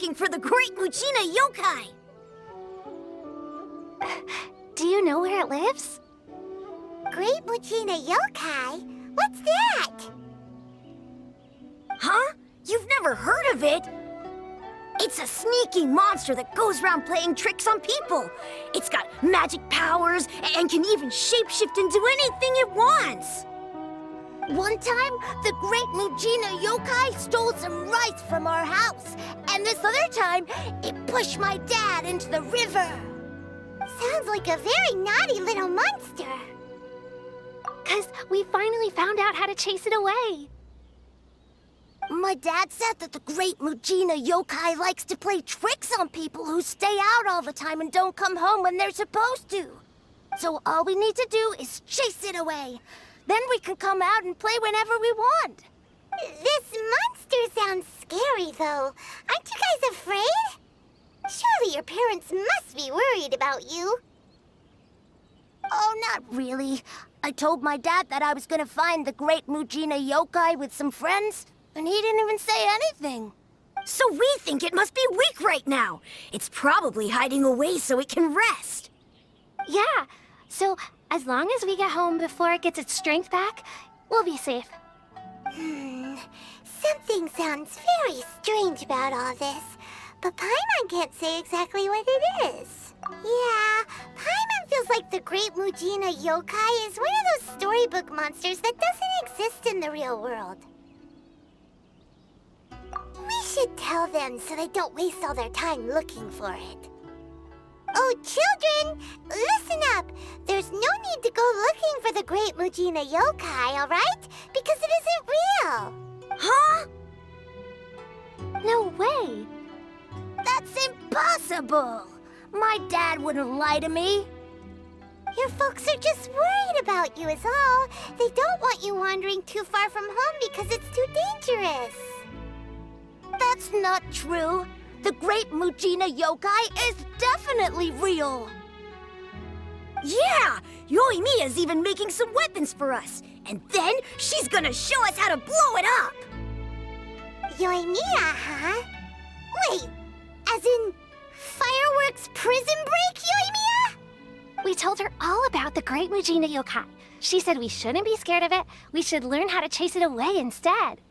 looking for the great Muchina yokai! Do you know where it lives? Great Muchina yokai? What's that? Huh? You've never heard of it? It's a sneaky monster that goes around playing tricks on people. It's got magic powers and can even shapeshift into anything it wants. One time, the great Muchina yokai stole some rice from our house. And this other time, it pushed my dad into the river. Sounds like a very naughty little monster. 'Cause we finally found out how to chase it away. My dad said that the great Muchina yokai likes to play tricks on people who stay out all the time and don't come home when they're supposed to. So all we need to do is chase it away. Then we can come out and play whenever we want. This monster sounds scary, though. Aren't you guys afraid? Surely your parents must be worried about you. Oh, not really. I told my dad that I was gonna find the great Muchina yokai with some friends, and he didn't even say anything. So we think it must be weak right now. It's probably hiding away so it can rest. Yeah, so as long as we get home before it gets its strength back, we'll be safe. Something sounds very strange about all this, but Paimon can't say exactly what it is. Yeah, Paimon feels like the great Muchina yokai is one of those storybook monsters that doesn't exist in the real world. We should tell them so they don't waste all their time looking for it. Oh, children, listen up. There's no need to go looking for the great Muchina yokai, all right? Because it isn't real. Huh? No way! That's impossible. My dad wouldn't lie to me. Your folks are just worried about you is all. They don't want you wandering too far from home because it's too dangerous. That's not true. The great Muchina yokai is definitely real. Yeah! Yoimiya's even making some weapons for us. And then she's gonna show us how to blow it up! Yoimiya, huh? Wait, as in fireworks prison break, Yoimiya? We told her all about the great Muchina yokai. She said we shouldn't be scared of it. We should learn how to chase it away instead.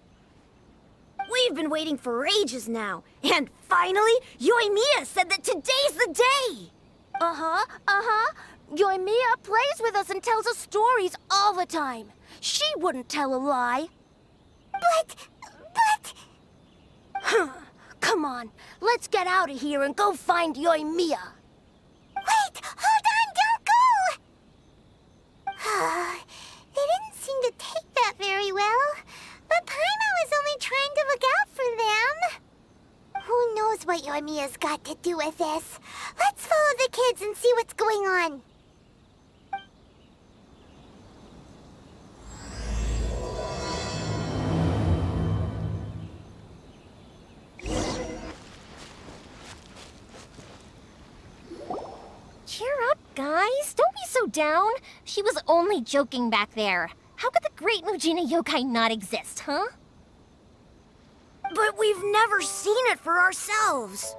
We've been waiting for ages now. And finally, Yoimiya said that today's the day! Yoimiya plays with us and tells us stories all the time. She wouldn't tell a lie. But... Come on, let's get out of here and go find Yoimiya. Wait, hold on, don't go! They didn't seem to take that very well. But Paimon was only trying to look out for them. Who knows what Yoimiya's got to do with this? Let's follow the kids and see what's going on. Cheer up, guys. Don't be so down. She was only joking back there. How could the great Muchina yokai not exist, huh? But we've never seen it for ourselves.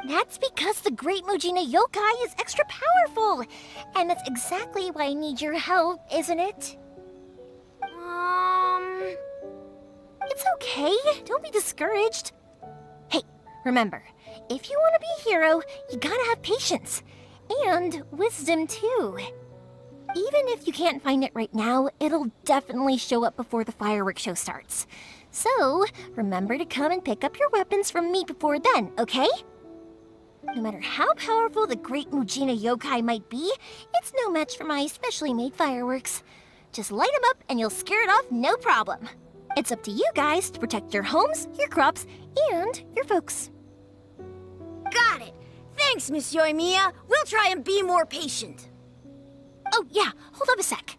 That's because the great Muchina yokai is extra powerful. And that's exactly why I need your help, isn't it? It's okay. Don't be discouraged. Hey, remember, if you want to be a hero, you gotta have patience. And wisdom, too. Even if you can't find it right now, it'll definitely show up before the fireworks show starts. So, remember to come and pick up your weapons from me before then, okay? No matter how powerful the great Muchina yokai might be, it's no match for my specially made fireworks. Just light them up and you'll scare it off no problem. It's up to you guys to protect your homes, your crops, and your folks. Got it. Thanks, Miss Yoimiya. We'll try and be more patient. Oh, yeah, hold up a sec.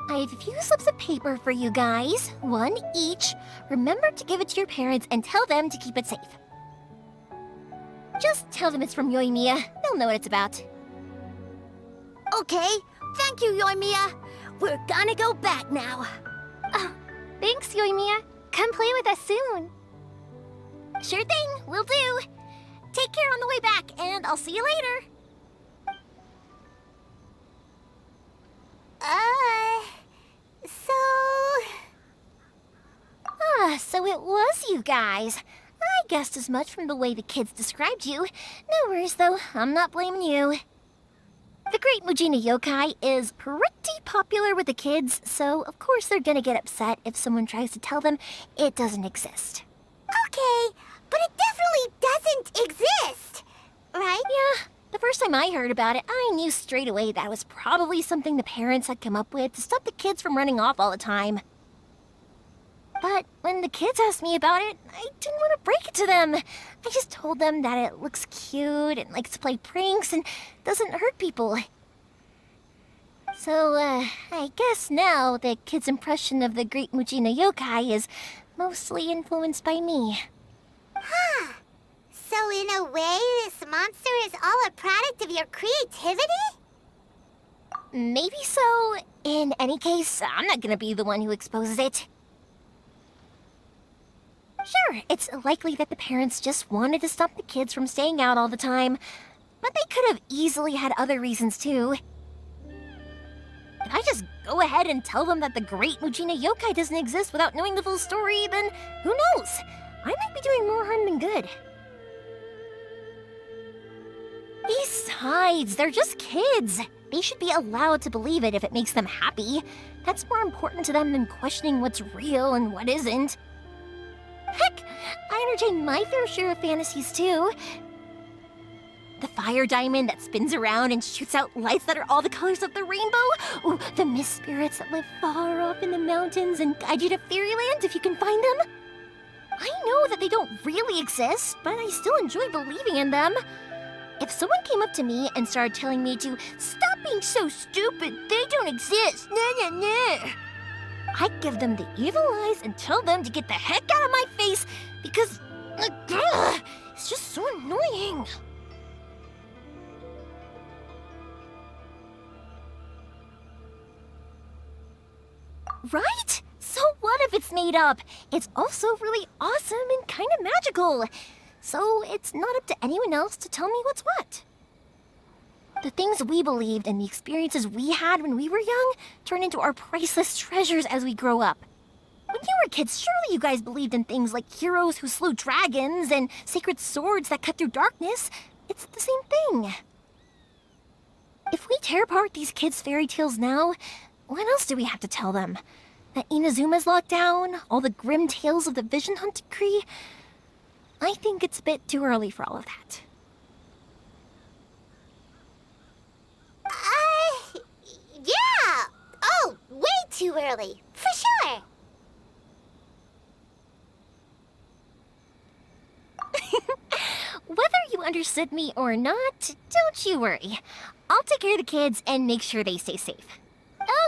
I have a few slips of paper for you guys, one each. Remember to give it to your parents and tell them to keep it safe. Just tell them it's from Yoimiya. They'll know what it's about. Okay, thank you, Yoimiya. We're gonna go back now. Oh, thanks, Yoimiya. Come play with us soon. Sure thing, will do. Take care on the way back, and I'll see you later. So it was you guys. I guessed as much from the way the kids described you. No worries, though. I'm not blaming you. The Great Mujina Yokai is pretty popular with the kids, so of course they're gonna get upset if someone tries to tell them it doesn't exist. Okay, but it definitely doesn't exist, right? Yeah, the first time I heard about it, I knew straight away that it was probably something the parents had come up with to stop the kids from running off all the time. But when the kids asked me about it, I didn't want to break it to them. I just told them that it looks cute and likes to play pranks and doesn't hurt people. So, I guess now the kids' impression of the Great Mujina Yokai is mostly influenced by me. Huh. So in a way, this monster is all a product of your creativity? Maybe so. In any case, I'm not gonna be the one who exposes it. Sure, it's likely that the parents just wanted to stop the kids from staying out all the time, but they could have easily had other reasons too. If I just go ahead and tell them that the Great Mujina Yokai doesn't exist without knowing the full story, then who knows? I might be doing more harm than good. Besides, they're just kids. They should be allowed to believe it if it makes them happy. That's more important to them than questioning what's real and what isn't. Heck, I entertain my fair share of fantasies too. The fire diamond that spins around and shoots out lights that are all the colors of the rainbow. Ooh, the mist spirits that live far off in the mountains and guide you to fairyland if you can find them. I know that they don't really exist, but I still enjoy believing in them. If someone came up to me and started telling me to stop being so stupid, they don't exist, I'd give them the evil eyes and tell them to get the heck out of my face because, it's just so annoying. Right? So what if it's made up? It's also really awesome and kind of magical. So it's not up to anyone else to tell me what's what. The things we believed and the experiences we had when we were young turn into our priceless treasures as we grow up. When you were kids, surely you guys believed in things like heroes who slew dragons and sacred swords that cut through darkness. It's the same thing. If we tear apart these kids' fairy tales now, what else do we have to tell them? That Inazuma's locked down? All the grim tales of the Vision Hunt decree? I think it's a bit too early for all of that. Yeah! Oh, way too early, for sure! Whether you understood me or not, don't you worry. I'll take care of the kids and make sure they stay safe.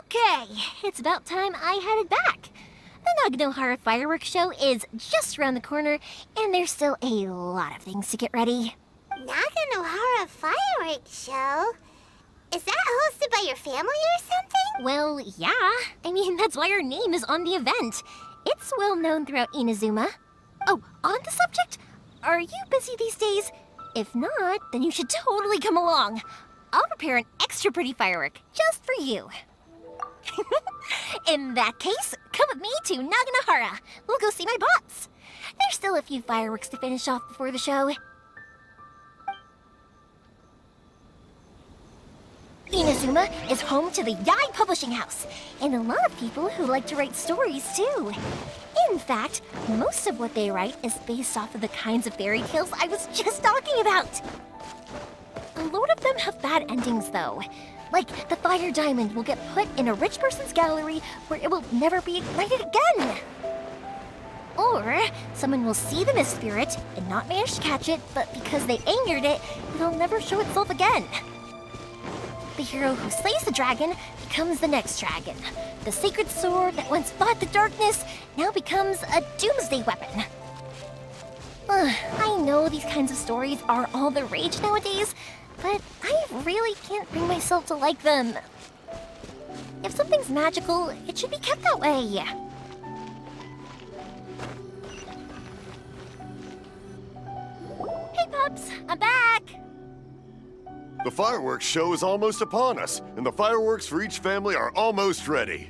Okay, it's about time I headed back. The Naganohara fireworks show is just around the corner, and there's still a lot of things to get ready. Naganohara fireworks show? Is that hosted by your family or something? Well, yeah. I mean, that's why our name is on the event. It's well known throughout Inazuma. Oh, on the subject, are you busy these days? If not, then you should totally come along. I'll prepare an extra pretty firework just for you. In that case, come with me to Naganohara. We'll go see my bots. There's still a few fireworks to finish off before the show. Inazuma is home to the Yai Publishing House, and a lot of people who like to write stories too. In fact, most of what they write is based off of the kinds of fairy tales I was just talking about. A lot of them have bad endings though. Like, the fire diamond will get put in a rich person's gallery where it will never be ignited again. Or, someone will see the mist spirit and not manage to catch it, but because they angered it, it'll never show itself again. The hero who slays the dragon becomes the next dragon. The sacred sword that once fought the darkness now becomes a doomsday weapon. I know these kinds of stories are all the rage nowadays, but I really can't bring myself to like them. If something's magical, it should be kept that way. Pops! I'm back! The fireworks show is almost upon us, and the fireworks for each family are almost ready.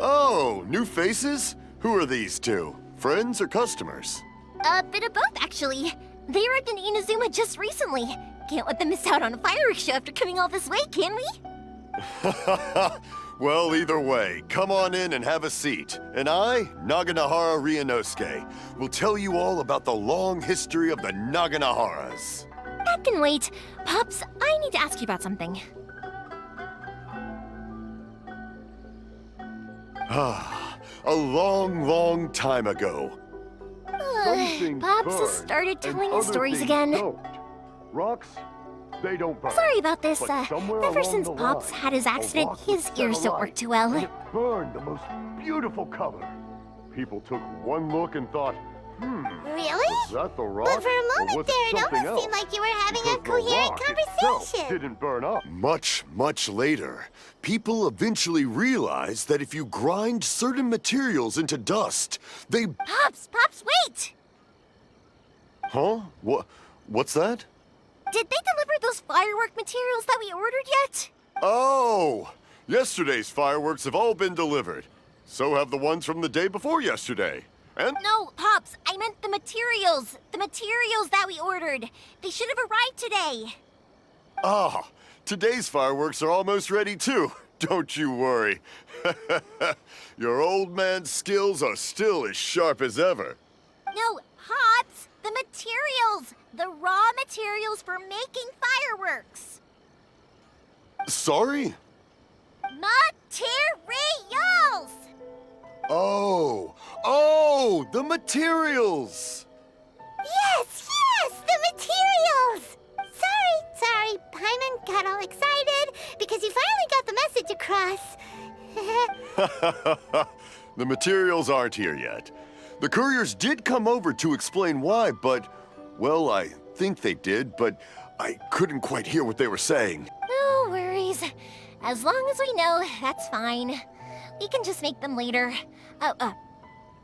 Oh, new faces? Who are these two? Friends or customers? A bit of both, actually. They arrived in Inazuma just recently. Can't let them miss out on a fireworks show after coming all this way, can we? Well, either way, come on in and have a seat. And I, Naganahara Ryunosuke, will tell you all about the long history of the Naganaharas. That can wait. Pops, I need to ask you about something. A long, long time ago. Pops has started telling his stories again. Don't. Rocks, they don't burn. Sorry about this. But somewhere Ever along since the Pops line, had his a accident, rock his was ears set don't alight, work too well. and it burned the most beautiful color. People took one look and thought, Really? was that the rock? But for a or moment was there, it something almost seemed else? like you were having a Because the coherent rock itself conversation. didn't burn up. Much, much later, people eventually realized that if you grind certain materials into dust, they... Pops, wait! Huh? What's that? Did they deliver those firework materials that we ordered yet? Oh! Yesterday's fireworks have all been delivered. So have the ones from the day before yesterday. And... No, Pops, I meant the materials. The materials that we ordered. They should have arrived today. Ah, today's fireworks are almost ready too. Don't you worry. Your old man's skills are still as sharp as ever. No, Pops, the materials. The raw materials for making fireworks. Sorry? Materials! Oh, the materials! Yes, the materials! Sorry, Paimon got all excited because he finally got the message across. The materials aren't here yet. The couriers did come over to explain why, but, well, I think they did, but I couldn't quite hear what they were saying. No worries. As long as we know, that's fine. We can just make them later.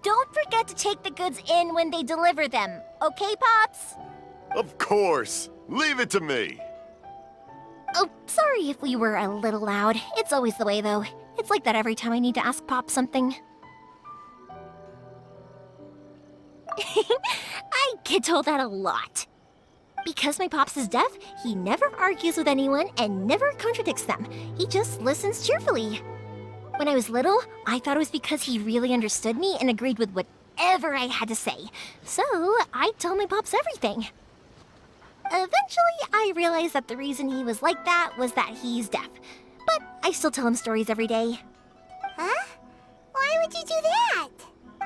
Don't forget to take the goods in when they deliver them, okay, Pops? Of course. Leave it to me. Oh, sorry if we were a little loud. It's always the way, though. It's like that every time I need to ask Pop something. I get told that a lot. Because my Pops is deaf, he never argues with anyone and never contradicts them. He just listens cheerfully. When I was little, I thought it was because he really understood me and agreed with whatever I had to say. So, I tell my Pops everything. Eventually, I realized that the reason he was like that was that he's deaf. But I still tell him stories every day. Huh? Why would you do that?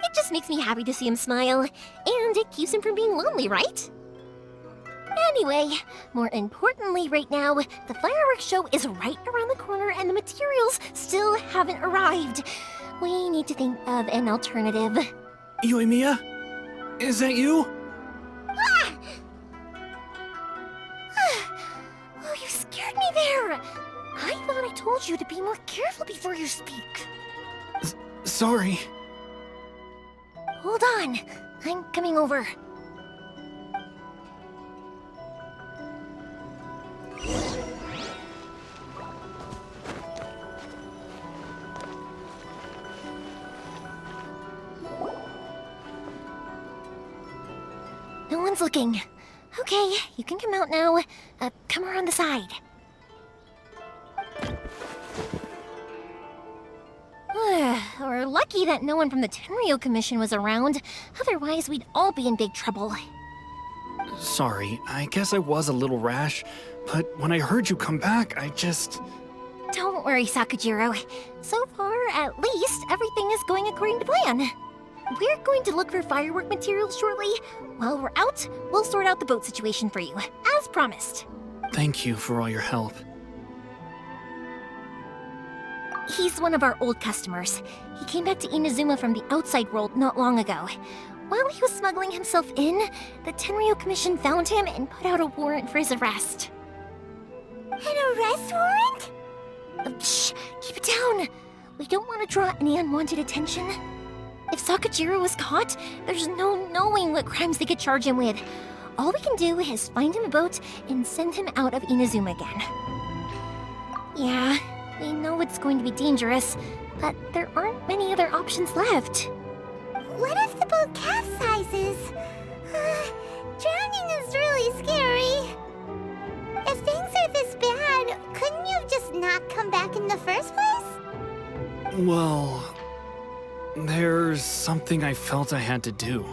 It just makes me happy to see him smile, and it keeps him from being lonely, right? Anyway, more importantly right now, the fireworks show is right around the corner and the materials still haven't arrived. We need to think of an alternative. Yoimiya? Is that you? Oh, you scared me there! I thought I told you to be more careful before you speak. Sorry. Hold on, I'm coming over. No one's looking. Okay, you can come out now. Come around the side. We're lucky that no one from the Tenryo Commission was around. Otherwise, we'd all be in big trouble. Sorry, I guess I was a little rash, but when I heard you come back, I just... Don't worry, Sakujiro. So far, at least, everything is going according to plan. We're going to look for firework materials shortly. While we're out, we'll sort out the boat situation for you, as promised. Thank you for all your help. He's one of our old customers. He came back to Inazuma from the outside world not long ago. While he was smuggling himself in, the Tenryo Commission found him and put out a warrant for his arrest. An arrest warrant? Shh! Keep it down! We don't want to draw any unwanted attention. If Sakujiro was caught, there's no knowing what crimes they could charge him with. all we can do is find him a boat and send him out of Inazuma again. Yeah, we know it's going to be dangerous, but there aren't many other options left. What if the boat capsizes? Drowning is really scary. If things are this bad, couldn't you just not come back in the first place? Well, there's something I felt I had to do.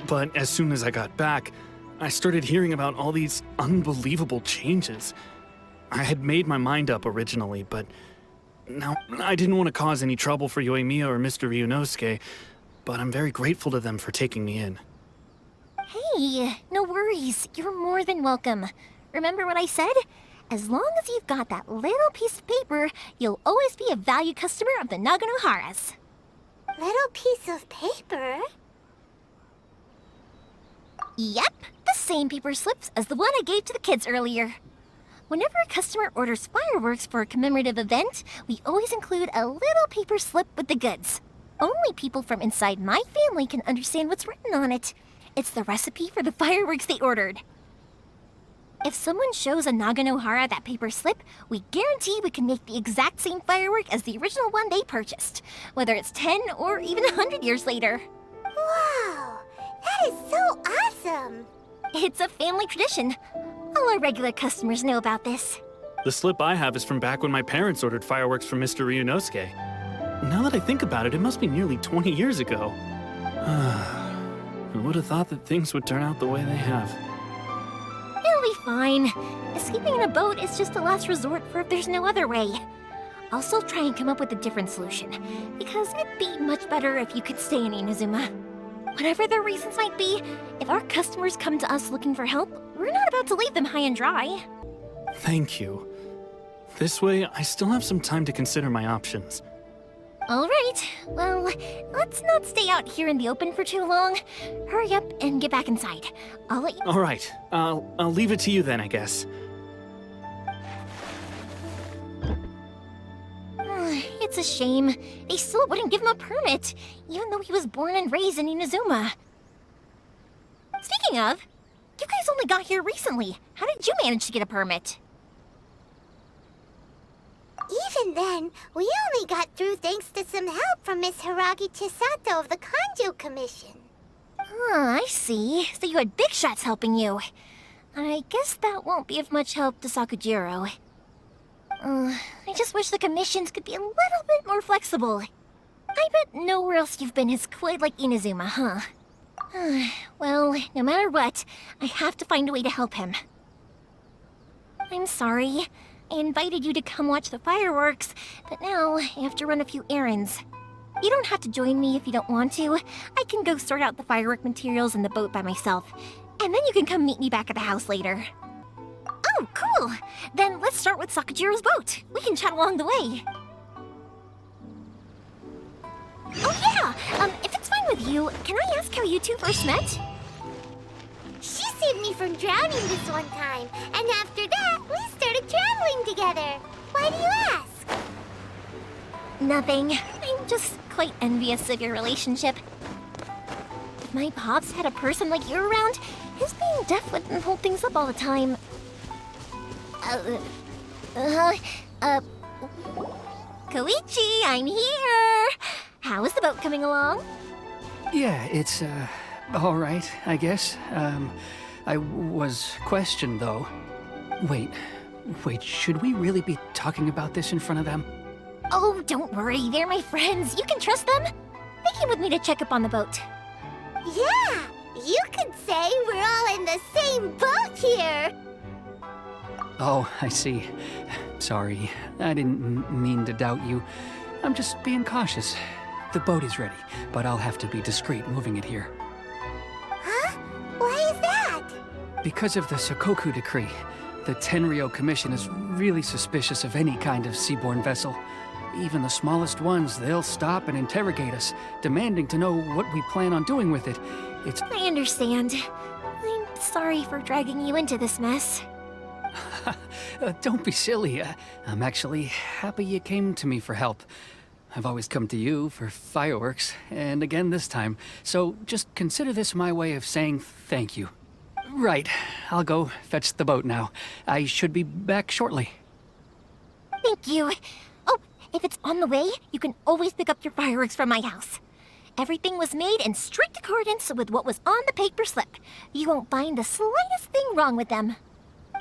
But as soon as I got back, I started hearing about all these unbelievable changes. I had made my mind up originally, but now I didn't want to cause any trouble for Yoimiya or Mr. Ryunosuke, but I'm very grateful to them for taking me in. Hey, no worries. You're more than welcome. Remember what I said? As long as you've got that little piece of paper, you'll always be a valued customer of the Naganoharas. Little piece of paper? Yep, the same paper slips as the one I gave to the kids earlier. Whenever a customer orders fireworks for a commemorative event, we always include a little paper slip with the goods. Only people from inside my family can understand what's written on it. It's the recipe for the fireworks they ordered. If someone shows a Naganohara that paper slip, we guarantee we can make the exact same firework as the original one they purchased, whether it's 10 or even 100 years later. Wow, that is so awesome! It's a family tradition. All our regular customers know about this. The slip I have is from back when my parents ordered fireworks from Mr. Ryunosuke. Now that I think about it, it must be nearly 20 years ago. Who would have thought that things would turn out the way they have? It'll be fine. Escaping in a boat is just a last resort for if there's no other way. I'll still try and come up with a different solution, because it'd be much better if you could stay in Inazuma. Whatever their reasons might be, if our customers come to us looking for help, we're not about to leave them high and dry. Thank you. This way, I still have some time to consider my options. All right, well, let's not stay out here in the open for too long. Hurry up and get back inside. I'll let you... All right, I'll leave it to you then, I guess. It's a shame. They still wouldn't give him a permit, even though he was born and raised in Inazuma. Speaking of, you guys only got here recently. How did you manage to get a permit? Even then, we only got through thanks to some help from Miss Hiragi Chisato of the Kanjo Commission. I see. So you had big shots helping you. I guess that won't be of much help to Sakujiro. I just wish the commissions could be a little bit more flexible. I bet nowhere else you've been is quite like Inazuma, huh? Well, no matter what, I have to find a way to help him. I'm sorry. I invited you to come watch the fireworks, but now I have to run a few errands. You don't have to join me if you don't want to. I can go sort out the firework materials in the boat by myself, and then you can come meet me back at the house later. Oh, cool! Then let's start with Sakujiro's boat. We can chat along the way. Oh yeah! If it's fine with you, can I ask how you two first met? She saved me from drowning this one time, and after that, we started traveling together. Why do you ask? Nothing. I'm just quite envious of your relationship. If my pops had a person like you around, his being deaf wouldn't hold things up all the time. Koichi, I'm here! How is the boat coming along? Yeah, it's, all right, I guess. I was questioned, though. Wait, should we really be talking about this in front of them? Oh, don't worry, they're my friends. You can trust them. They came with me to check up on the boat. Yeah, you could say we're all in the same boat here. Oh, I see. Sorry, I didn't mean to doubt you. I'm just being cautious. The boat is ready, but I'll have to be discreet moving it here. Huh? Why is that? Because of the Sokoku decree, the Tenryou Commission is really suspicious of any kind of seaborne vessel. Even the smallest ones, they'll stop and interrogate us, demanding to know what we plan on doing with it. It's... I understand. I'm sorry for dragging you into this mess. Don't be silly. I'm actually happy you came to me for help. I've always come to you for fireworks, and again this time. So just consider this my way of saying thank you. Right. I'll go fetch the boat now. I should be back shortly. Thank you. Oh, if it's on the way, you can always pick up your fireworks from my house. Everything was made in strict accordance with what was on the paper slip. You won't find the slightest thing wrong with them.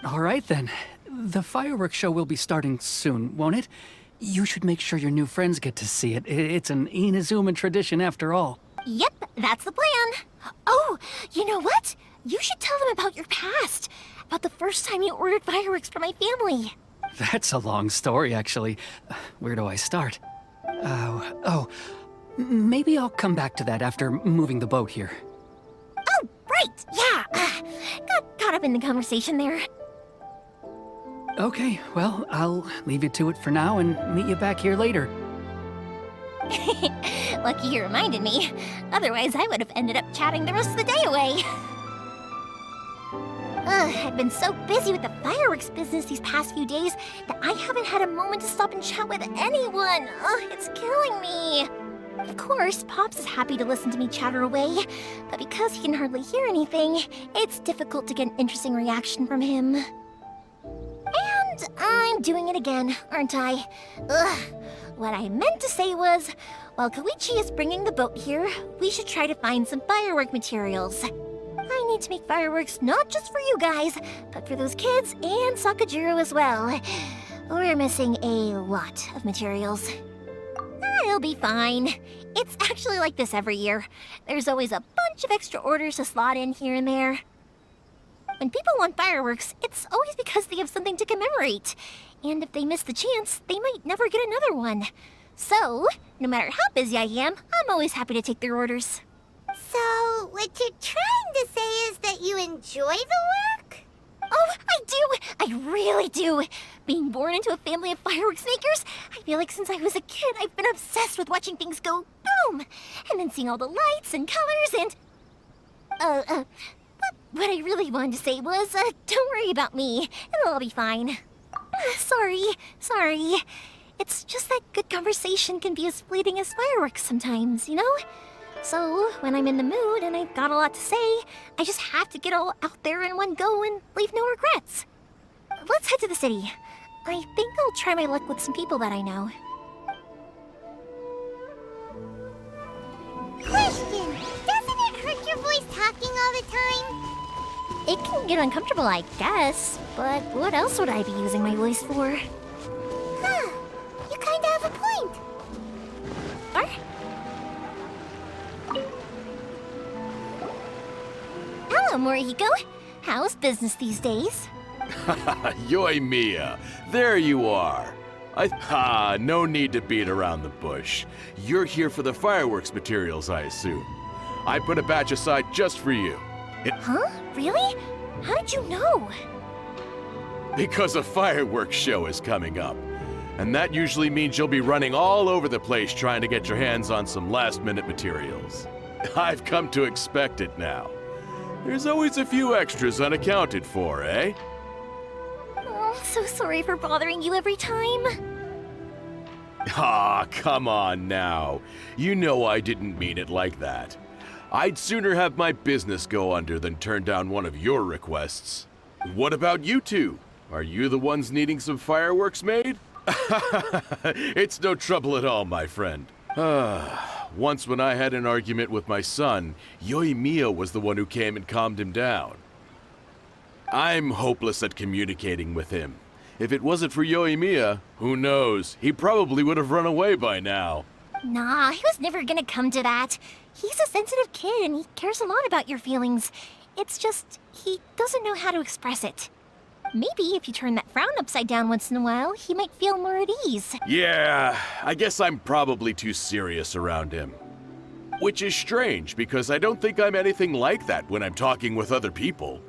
All right, then. The fireworks show will be starting soon, won't it? You should make sure your new friends get to see it. It's an Inazuma tradition after all. Yep, that's the plan. Oh, you know what? You should tell them about your past. About the first time you ordered fireworks for my family. That's a long story, actually. Where do I start? Maybe I'll come back to that after moving the boat here. Oh, right, yeah. Got caught up in the conversation there. Okay, well, I'll leave you to it for now and meet you back here later. Lucky you reminded me. Otherwise, I would have ended up chatting the rest of the day away. I've been so busy with the fireworks business these past few days that I haven't had a moment to stop and chat with anyone. It's killing me. Of course, Pops is happy to listen to me chatter away, but because he can hardly hear anything, it's difficult to get an interesting reaction from him. And I'm doing it again, aren't I? What I meant to say was, while Koichi is bringing the boat here, we should try to find some firework materials. I need to make fireworks not just for you guys, but for those kids and Sakajiro as well. We're missing a lot of materials. It'll be fine. It's actually like this every year. There's always a bunch of extra orders to slot in here and there. When people want fireworks, it's always because they have something to commemorate. And if they miss the chance, they might never get another one. So, no matter how busy I am, I'm always happy to take their orders. So, what you're trying to say is that you enjoy the work? Oh, I do! I really do! Being born into a family of fireworks makers, I feel like since I was a kid, I've been obsessed with watching things go boom! And then seeing all the lights and colors and... What I really wanted to say was, don't worry about me. It'll all be fine. Sorry. It's just that good conversation can be as fleeting as fireworks sometimes, you know? So, when I'm in the mood and I've got a lot to say, I just have to get all out there in one go and leave no regrets. Let's head to the city. I think I'll try my luck with some people that I know. Question! Doesn't it hurt your voice talking all the time? It can get uncomfortable, I guess, but what else would I be using my voice for? Huh. You kinda have a point. Hello, Morihiko. How's business these days? Yoimiya, there you are. No need to beat around the bush. You're here for the fireworks materials, I assume. I put a batch aside just for you. Huh? Really? How did you know? Because a fireworks show is coming up. And that usually means you'll be running all over the place trying to get your hands on some last-minute materials. I've come to expect it now. There's always a few extras unaccounted for, eh? Oh, so sorry for bothering you every time. Come on now. You know I didn't mean it like that. I'd sooner have my business go under than turn down one of your requests. What about you two? Are you the ones needing some fireworks made? It's no trouble at all, my friend. Once when I had an argument with my son, Yoimiya was the one who came and calmed him down. I'm hopeless at communicating with him. If it wasn't for Yoimiya, who knows, he probably would have run away by now. Nah, he was never gonna come to that. He's a sensitive kid and he cares a lot about your feelings. It's just, he doesn't know how to express it. Maybe if you turn that frown upside down once in a while, he might feel more at ease. Yeah, I guess I'm probably too serious around him. Which is strange, because I don't think I'm anything like that when I'm talking with other people.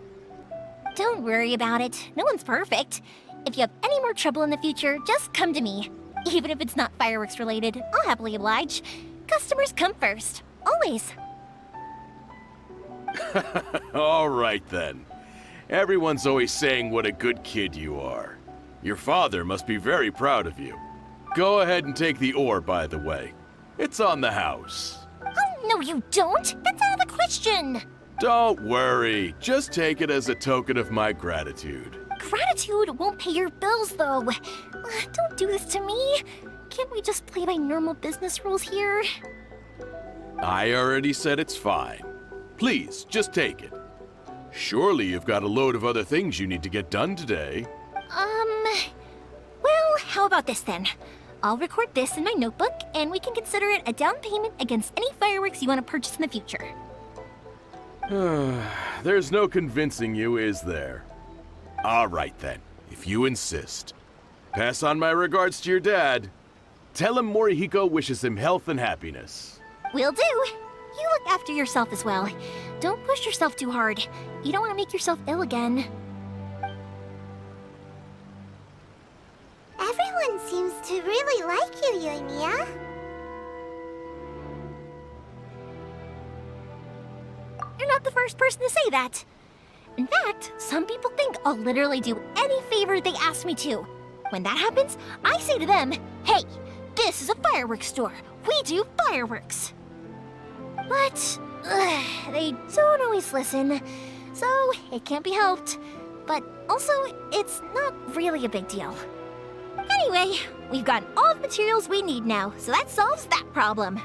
Don't worry about it. No one's perfect. If you have any more trouble in the future, just come to me. Even if it's not fireworks related, I'll happily oblige. Customers come first. Always. All right then. Everyone's always saying what a good kid you are. Your father must be very proud of you. Go ahead and take the ore, by the way. It's on the house. Oh, no you don't! That's out of the question! Don't worry. Just take it as a token of my gratitude. Gratitude won't pay your bills, though. Don't do this to me. Can't we just play by normal business rules here? I already said it's fine. Please, just take it. Surely you've got a load of other things you need to get done today. Well, how about this then? I'll record this in my notebook, and we can consider it a down payment against any fireworks you want to purchase in the future. There's no convincing you, is there? All right then, if you insist. Pass on my regards to your dad. Tell him Morihiko wishes him health and happiness. Will do. You look after yourself as well. Don't push yourself too hard. You don't want to make yourself ill again. Everyone seems to really like you, Yoimiya. You're not the first person to say that. In fact, some people think I'll literally do any favor they ask me to. When that happens, I say to them, hey, this is a fireworks store. We do fireworks. But they don't always listen, so it can't be helped. But also, it's not really a big deal. Anyway, we've got all the materials we need now, so that solves that problem.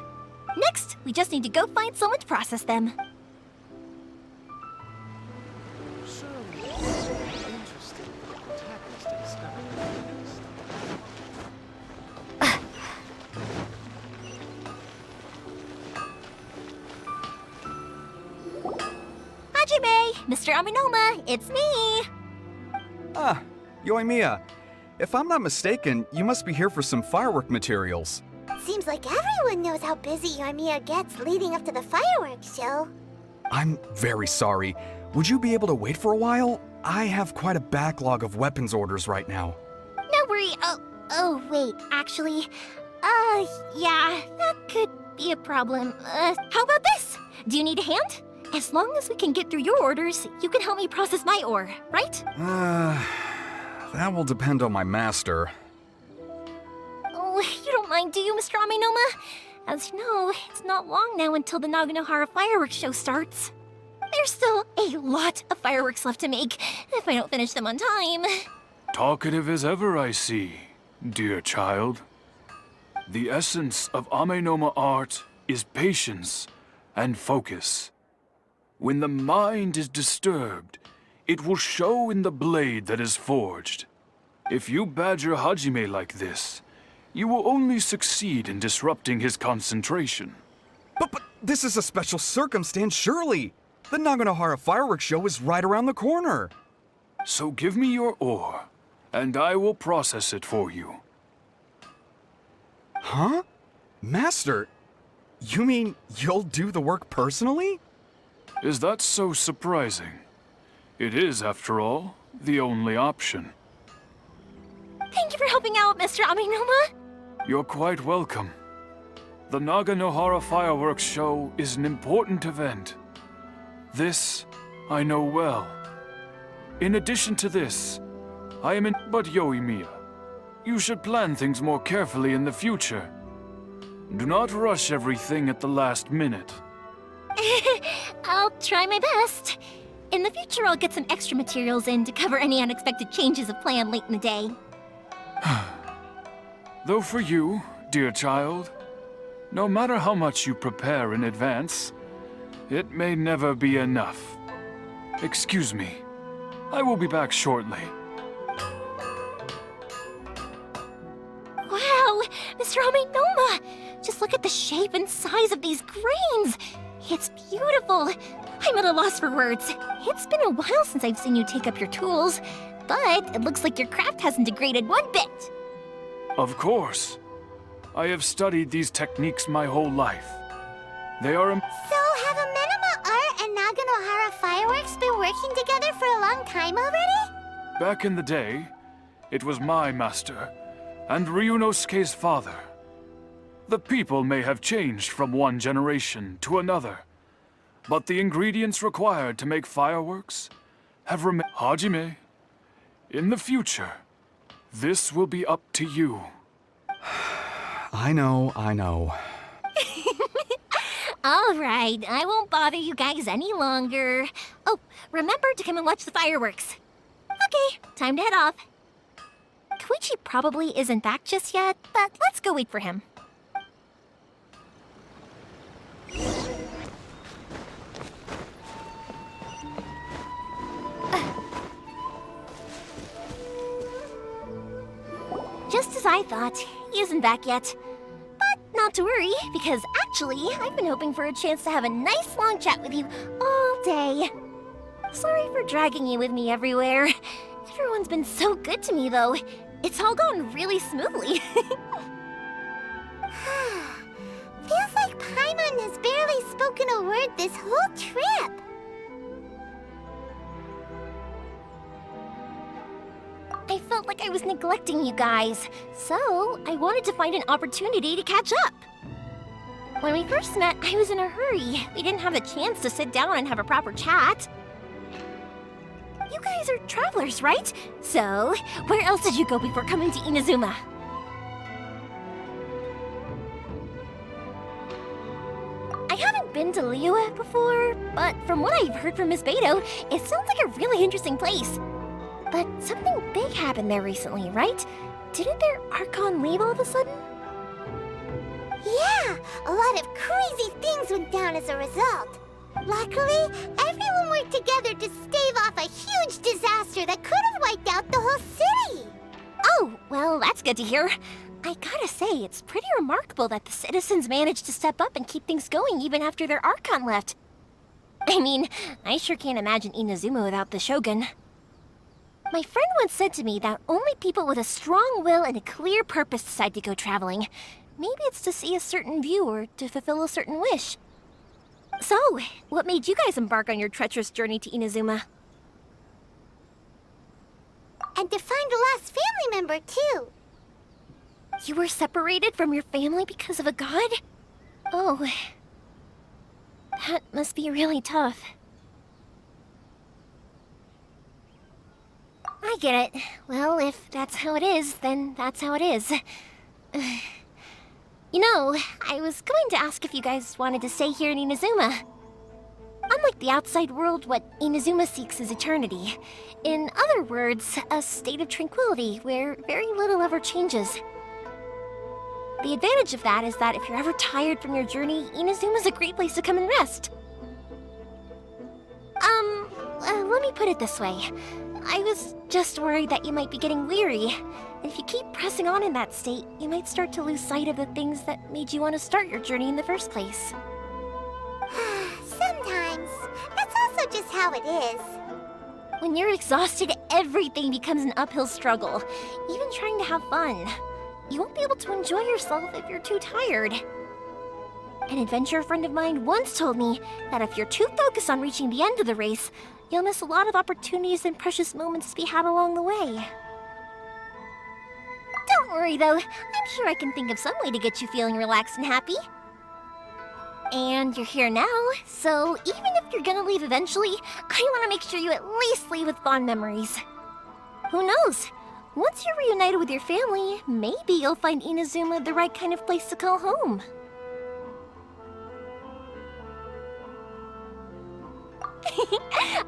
Next, we just need to go find someone to process them. Hajime, Mr. Aminoma, it's me! Ah, Yoimiya. If I'm not mistaken, you must be here for some firework materials. Seems like everyone knows how busy Yoimiya gets leading up to the fireworks show. I'm very sorry. Would you be able to wait for a while? I have quite a backlog of weapons orders right now. No worry. Oh, wait, actually, yeah, that could be a problem. How about this? Do you need a hand? As long as we can get through your orders, you can help me process my ore, right? That will depend on my master. Oh, you don't mind, do you, Mr. Aminoma? As you know, it's not long now until the Naganohara fireworks show starts. There's still a lot of fireworks left to make, if I don't finish them on time. Talkative as ever, I see, dear child. The essence of Amenoma art is patience and focus. When the mind is disturbed, it will show in the blade that is forged. If you badger Hajime like this, you will only succeed in disrupting his concentration. But this is a special circumstance, surely. The Naganohara fireworks show is right around the corner. So give me your ore, and I will process it for you. Huh? Master, you mean you'll do the work personally? Is that so surprising? It is, after all, the only option. Thank you for helping out, Mr. Aminoma. You're quite welcome. The Naganohara fireworks show is an important event. This, I know well. In addition to this, I am in... But Yoimiya, you should plan things more carefully in the future. Do not rush everything at the last minute. I'll try my best. In the future, I'll get some extra materials in to cover any unexpected changes of plan late in the day. Though for you, dear child, no matter how much you prepare in advance, it may never be enough. Excuse me. I will be back shortly. Wow, Mr. Aminoma! Just look at the shape and size of these grains! It's beautiful! I'm at a loss for words. It's been a while since I've seen you take up your tools, but it looks like your craft hasn't degraded one bit. Of course. I have studied these techniques my whole life. They are... So have Amenoma Art and Naganohara Fireworks been working together for a long time already? Back in the day, it was my master, and Ryunosuke's father. The people may have changed from one generation to another, but the ingredients required to make fireworks have remained. Hajime, in the future, this will be up to you. I know. All right, I won't bother you guys any longer. Oh, remember to come and watch the fireworks. Okay, time to head off. Koichi probably isn't back just yet, but let's go wait for him. Just as I thought, he isn't back yet. But not to worry, because actually, I've been hoping for a chance to have a nice long chat with you all day. Sorry for dragging you with me everywhere. Everyone's been so good to me, though. It's all gone really smoothly. Feels like Paimon has barely spoken a word this whole trip. I felt like I was neglecting you guys, so I wanted to find an opportunity to catch up. When we first met, I was in a hurry. We didn't have a chance to sit down and have a proper chat. You guys are travelers, right? So, where else did you go before coming to Inazuma? I haven't been to Liyue before, but from what I've heard from Miss Beto, it sounds like a really interesting place. But something big happened there recently, right? Didn't their Archon leave all of a sudden? Yeah, a lot of crazy things went down as a result. Luckily, everyone worked together to stave off a huge disaster that could have wiped out the whole city. Oh, well, that's good to hear. I gotta say, it's pretty remarkable that the citizens managed to step up and keep things going even after their Archon left. I mean, I sure can't imagine Inazuma without the Shogun. My friend once said to me that only people with a strong will and a clear purpose decide to go traveling. Maybe it's to see a certain view or to fulfill a certain wish. So, what made you guys embark on your treacherous journey to Inazuma? And to find a lost family member, too. You were separated from your family because of a god? Oh, that must be really tough. I get it. Well, if that's how it is, then that's how it is. You know, I was going to ask if you guys wanted to stay here in Inazuma. Unlike the outside world, what Inazuma seeks is eternity. In other words, a state of tranquility where very little ever changes. The advantage of that is that if you're ever tired from your journey, Inazuma's a great place to come and rest. Let me put it this way. I was just worried that you might be getting weary. And if you keep pressing on in that state, you might start to lose sight of the things that made you want to start your journey in the first place. Sometimes. That's also just how it is. When you're exhausted, everything becomes an uphill struggle. Even trying to have fun. You won't be able to enjoy yourself if you're too tired. An adventurer friend of mine once told me that if you're too focused on reaching the end of the race, you'll miss a lot of opportunities and precious moments to be had along the way. Don't worry though, I'm sure I can think of some way to get you feeling relaxed and happy. And you're here now, so even if you're gonna leave eventually, I want to make sure you at least leave with fond memories. Who knows? Once you're reunited with your family, maybe you'll find Inazuma the right kind of place to call home.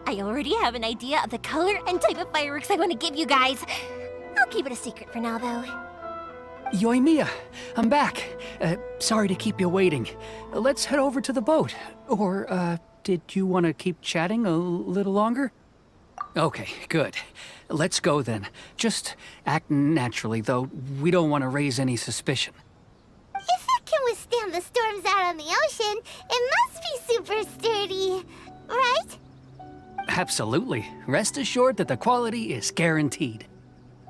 I already have an idea of the color and type of fireworks I want to give you guys. I'll keep it a secret for now, though. Yoimiya, I'm back. Sorry to keep you waiting. Let's head over to the boat. Or, did you want to keep chatting a little longer? Okay, good. Let's go then. Just act naturally, though we don't want to raise any suspicion. If it can withstand the storms out on the ocean, it must be super sturdy, right? Absolutely. Rest assured that the quality is guaranteed.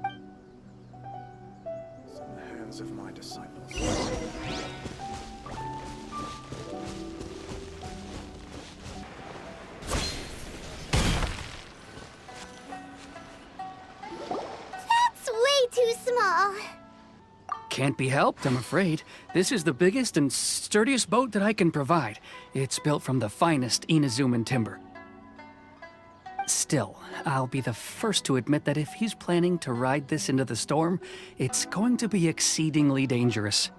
In the hands of my disciples. That's way too small. Can't be helped, I'm afraid. This is the biggest and sturdiest boat that I can provide. It's built from the finest Inazuman timber. Still, I'll be the first to admit that if he's planning to ride this into the storm, it's going to be exceedingly dangerous.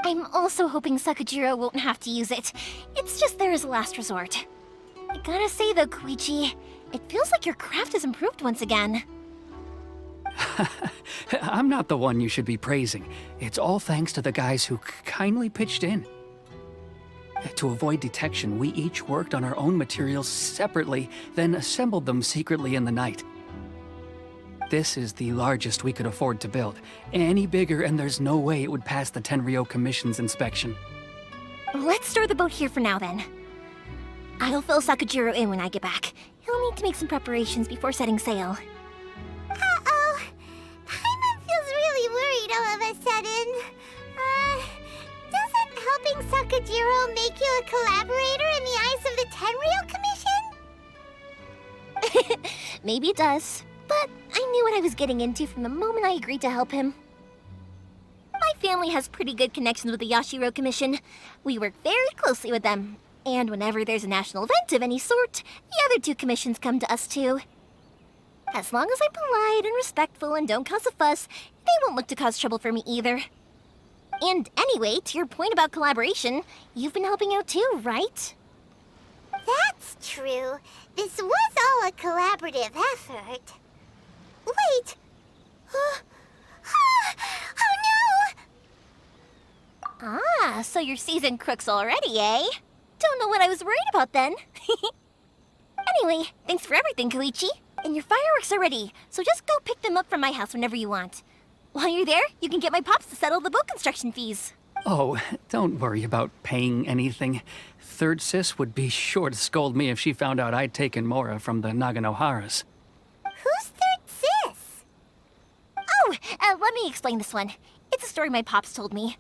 I'm also hoping Sakajiro won't have to use it. It's just there as a last resort. I gotta say though, Koichi, it feels like your craft has improved once again. I'm not the one you should be praising. It's all thanks to the guys who kindly pitched in. To avoid detection, we each worked on our own materials separately, then assembled them secretly in the night. This is the largest we could afford to build. Any bigger and there's no way it would pass the Tenryou Commission's inspection. Let's store the boat here for now then. I'll fill Sakajiro in when I get back. He'll need to make some preparations before setting sail. Uh-oh. Paimon feels really worried all of a sudden. Doesn't helping Sakajiro make you a collaborator in the eyes of the Tenryou Commission? Maybe it does, but I knew what I was getting into from the moment I agreed to help him. My family has pretty good connections with the Yashiro Commission. We work very closely with them, and whenever there's a national event of any sort, the other two commissions come to us too. As long as I'm polite and respectful and don't cause a fuss, they won't look to cause trouble for me either. And anyway, to your point about collaboration, you've been helping out too, right? That's true. This was all a collaborative effort. Wait! Oh no! Ah, so you're seasoned crooks already, eh? Don't know what I was worried about then. Anyway, thanks for everything, Koichi. And your fireworks are ready, so just go pick them up from my house whenever you want. While you're there, you can get my pops to settle the boat construction fees. Oh, don't worry about paying anything. Third Sis would be sure to scold me if she found out I'd taken Mora from the Naganoharas. Who's Third Sis? Oh, let me explain this one. It's a story my pops told me.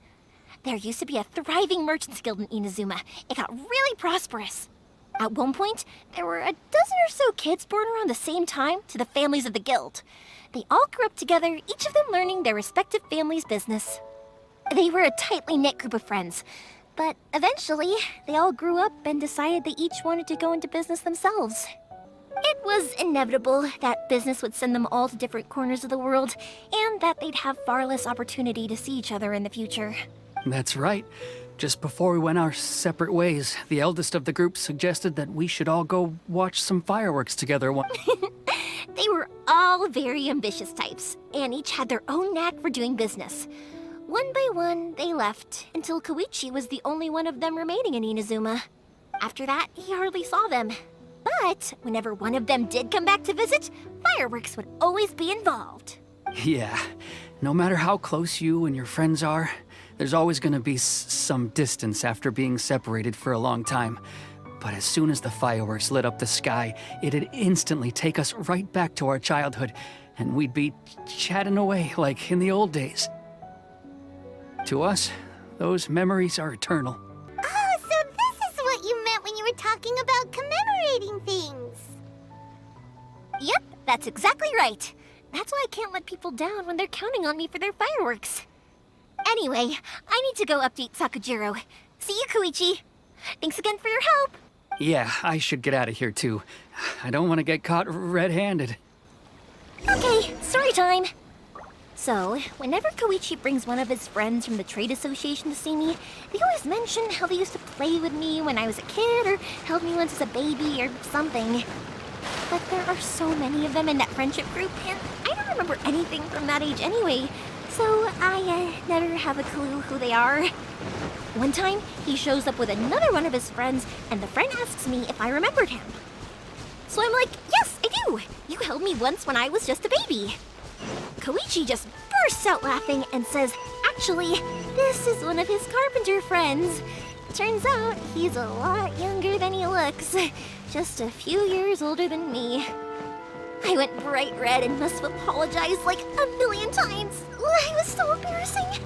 There used to be a thriving merchants guild in Inazuma. It got really prosperous. At one point, there were a dozen or so kids born around the same time to the families of the guild. They all grew up together, each of them learning their respective family's business. They were a tightly knit group of friends, but eventually, they all grew up and decided they each wanted to go into business themselves. It was inevitable that business would send them all to different corners of the world, and that they'd have far less opportunity to see each other in the future. That's right. Just before we went our separate ways, the eldest of the group suggested that we should all go watch some fireworks together one. They were all very ambitious types, and each had their own knack for doing business. One by one, they left, until Koichi was the only one of them remaining in Inazuma. After that, he hardly saw them. But whenever one of them did come back to visit, fireworks would always be involved. Yeah, no matter how close you and your friends are, there's always gonna be some distance after being separated for a long time. But as soon as the fireworks lit up the sky, it'd instantly take us right back to our childhood, and we'd be chatting away like in the old days. To us, those memories are eternal. Oh, so this is what you meant when you were talking about commemorating things. Yep, that's exactly right. That's why I can't let people down when they're counting on me for their fireworks. Anyway, I need to go update Sakajiro. See you, Koichi. Thanks again for your help. Yeah, I should get out of here too. I don't want to get caught red-handed. Okay, story time. So, whenever Koichi brings one of his friends from the trade association to see me, they always mention how they used to play with me when I was a kid or held me once as a baby or something. But there are so many of them in that friendship group, and I don't remember anything from that age anyway, so I never have a clue who they are. One time, he shows up with another one of his friends, and the friend asks me if I remembered him. So I'm like, yes, I do! You held me once when I was just a baby. Koichi just bursts out laughing and says, actually, this is one of his carpenter friends. Turns out he's a lot younger than he looks, just a few years older than me. I went bright red and must have apologized like 1,000,000 times. It was so embarrassing.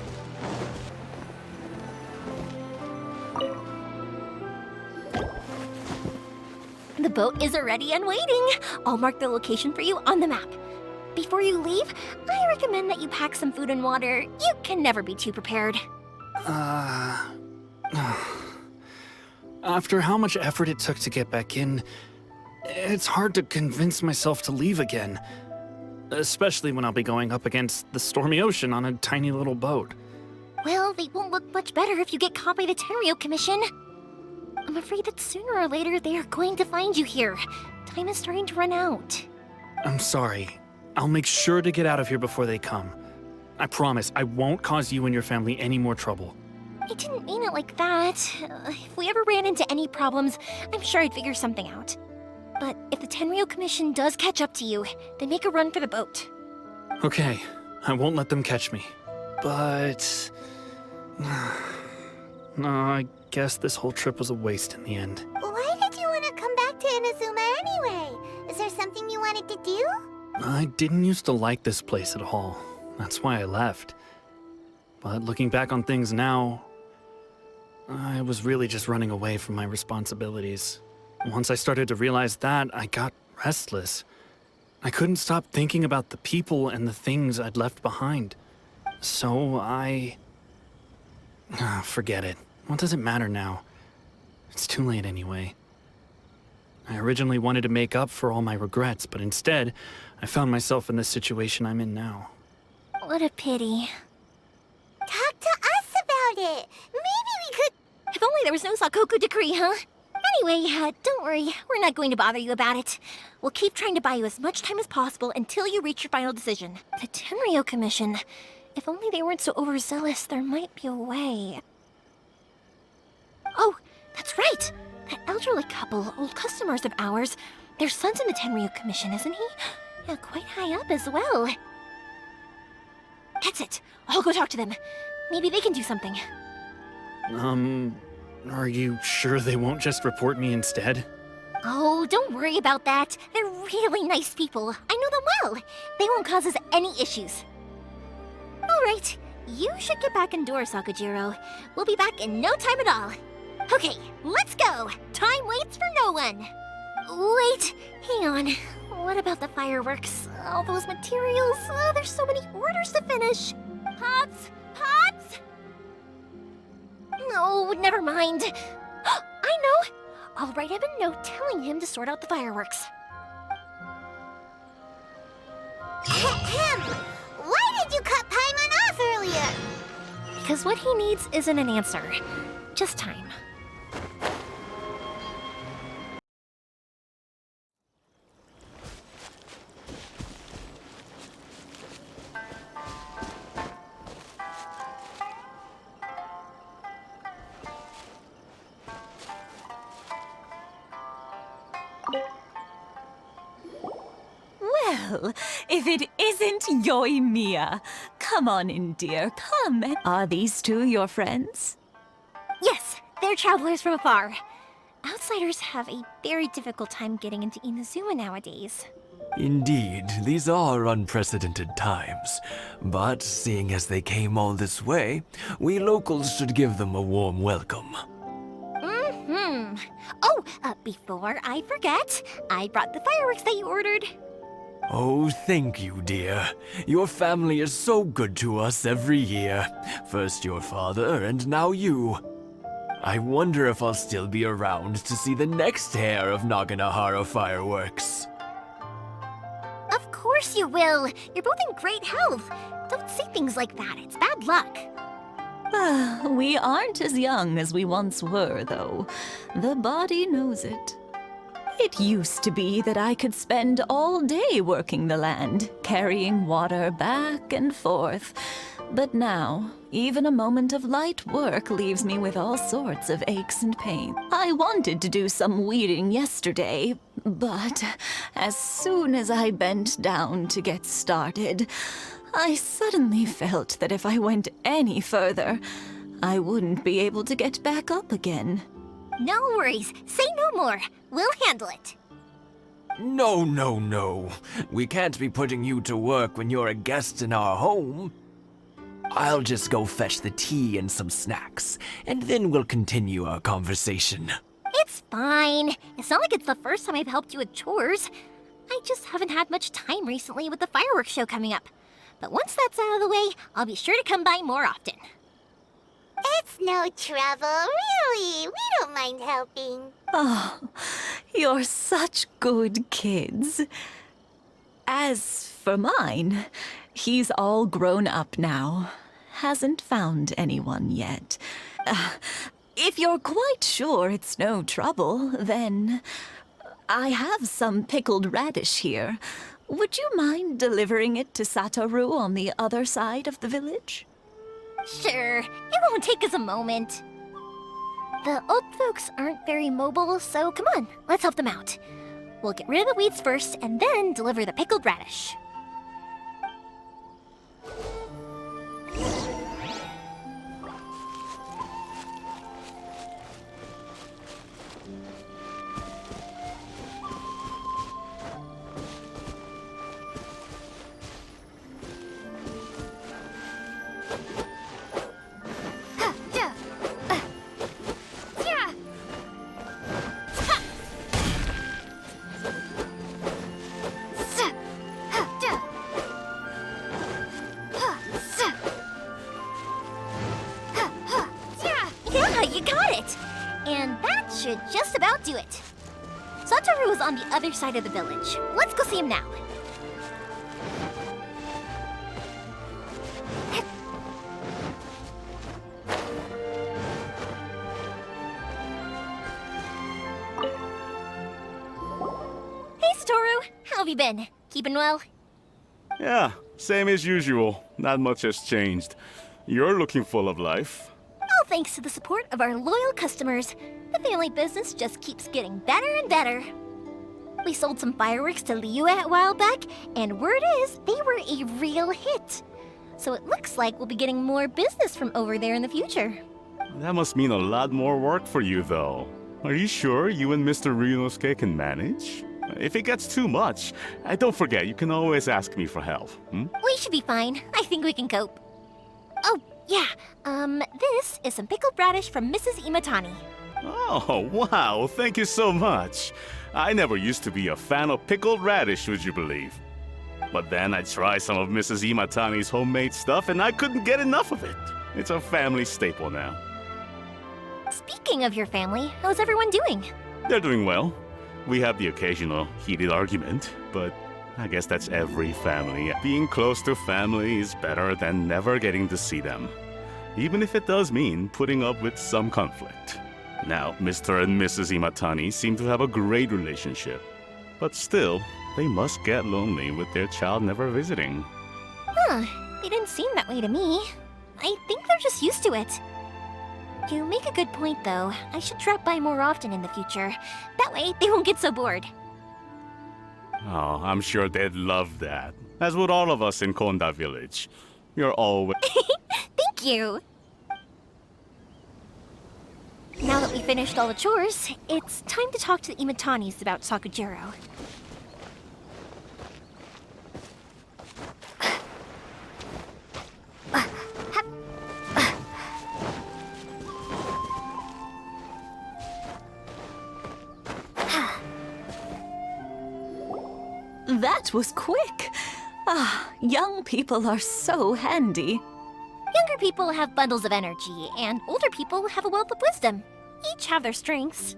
The boat is ready and waiting. I'll mark the location for you on the map. Before you leave, I recommend that you pack some food and water. You can never be too prepared. After how much effort it took to get back in, it's hard to convince myself to leave again. Especially when I'll be going up against the stormy ocean on a tiny little boat. Well, they won't look much better if you get caught by the Tenryou Commission. I'm afraid that sooner or later they are going to find you here. Time is starting to run out. I'm sorry. I'll make sure to get out of here before they come. I promise I won't cause you and your family any more trouble. I didn't mean it like that. If we ever ran into any problems, I'm sure I'd figure something out. But if the Tenryou Commission does catch up to you, then make a run for the boat. Okay, I won't let them catch me. But... no, I guess this whole trip was a waste in the end. Why did you want to come back to Inazuma anyway? Is there something you wanted to do? I didn't used to like this place at all. That's why I left. But looking back on things now, I was really just running away from my responsibilities. Once I started to realize that, I got restless. I couldn't stop thinking about the people and the things I'd left behind. So forget it. What does it matter now? It's too late anyway. I originally wanted to make up for all my regrets, but instead, I found myself in the situation I'm in now. What a pity. Talk to us about it. Maybe we could... If only there was no Sakoku decree, huh? Anyway, don't worry. We're not going to bother you about it. We'll keep trying to buy you as much time as possible until you reach your final decision. The Tenryou Commission. If only they weren't so overzealous, there might be a way. Oh, that's right! That elderly couple, old customers of ours, their son's in the Tenryou Commission, isn't he? Yeah, quite high up as well. That's it. I'll go talk to them. Maybe they can do something. Are you sure they won't just report me instead? Oh, don't worry about that. They're really nice people. I know them well. They won't cause us any issues. All right. You should get back indoors, Sakujiro. We'll be back in no time at all. Okay, let's go. Time waits for no one. Wait, hang on. What about the fireworks? All those materials? There's so many orders to finish. Pops! Pops! No, never mind. I know! I'll write him a note telling him to sort out the fireworks. Ahem! Why did you cut Paimon off earlier? Because what he needs isn't an answer, just time. Well, if it isn't Yoimiya. Come on in, dear, come. Are these two your friends? Yes, they're travelers from afar. Outsiders have a very difficult time getting into Inazuma nowadays. Indeed, these are unprecedented times. But seeing as they came all this way, we locals should give them a warm welcome. Oh, before I forget, I brought the fireworks that you ordered. Oh, thank you, dear. Your family is so good to us every year. First your father, and now you. I wonder if I'll still be around to see the next hair of Naganahara fireworks. Of course you will. You're both in great health. Don't say things like that. It's bad luck. We aren't as young as we once were, though. The body knows it. It used to be that I could spend all day working the land, carrying water back and forth. But now, even a moment of light work leaves me with all sorts of aches and pains. I wanted to do some weeding yesterday, but as soon as I bent down to get started, I suddenly felt that if I went any further, I wouldn't be able to get back up again. No worries. Say no more. We'll handle it. No, no, no. We can't be putting you to work when you're a guest in our home. I'll just go fetch the tea and some snacks, and then we'll continue our conversation. It's fine. It's not like it's the first time I've helped you with chores. I just haven't had much time recently with the fireworks show coming up. But once that's out of the way, I'll be sure to come by more often. It's no trouble, really. We don't mind helping. Oh, you're such good kids. As for mine, he's all grown up now. hasn't found anyone yet. If you're quite sure it's no trouble, then I have some pickled radish here. Would you mind delivering it to Satoru on the other side of the village? Sure, it won't take us a moment. The old folks aren't very mobile, so come on, let's help them out. We'll get rid of the weeds first, and then deliver the pickled radish. Should just about do it. Satoru is on the other side of the village. Let's go see him now. Hey, Satoru. How have you been? Keeping well? Yeah, same as usual. Not much has changed. You're looking full of life. All thanks to the support of our loyal customers. The family business just keeps getting better and better. We sold some fireworks to Liu a while back, and word is they were a real hit. So it looks like we'll be getting more business from over there in the future. That must mean a lot more work for you, though. Are you sure you and Mr. Ryunosuke can manage? If it gets too much, don't forget, you can always ask me for help. We should be fine. I think we can cope. Oh, yeah. This is some pickled radish from Mrs. Imatani. Oh, wow, thank you so much. I never used to be a fan of pickled radish, would you believe? But then I tried some of Mrs. Imatani's homemade stuff and I couldn't get enough of it. It's a family staple now. Speaking of your family, how's everyone doing? They're doing well. We have the occasional heated argument, but I guess that's every family. Being close to family is better than never getting to see them, even if it does mean putting up with some conflict. Now, Mr. and Mrs. Imatani seem to have a great relationship, but still, they must get lonely with their child never visiting. Huh, they didn't seem that way to me. I think they're just used to it. You make a good point, though. I should drop by more often in the future. That way, they won't get so bored. Oh, I'm sure they'd love that. As would all of us in Konda Village. You're always... Thank you! Now that we finished all the chores, it's time to talk to the Imatanis about Sakujiro. That was quick. Young people are so handy. Younger people have bundles of energy, and older people have a wealth of wisdom. Each have their strengths.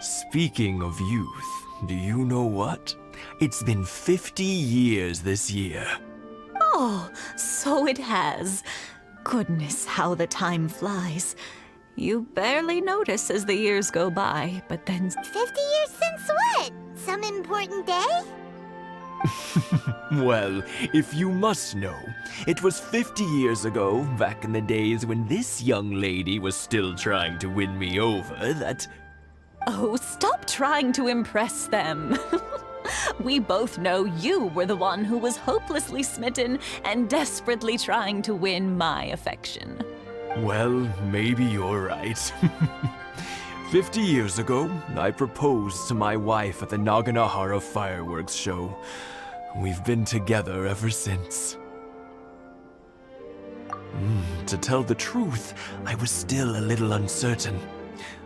Speaking of youth, do you know what? It's been 50 years this year. Oh, so it has. Goodness, how the time flies. You barely notice as the years go by, but then... 50 years since what? Some important day? Well, if you must know, it was 50 years ago, back in the days when this young lady was still trying to win me over, that... Oh, stop trying to impress them. We both know you were the one who was hopelessly smitten and desperately trying to win my affection. Well, maybe you're right. 50 years ago, I proposed to my wife at the Naganahara fireworks show. We've been together ever since. To tell the truth, I was still a little uncertain.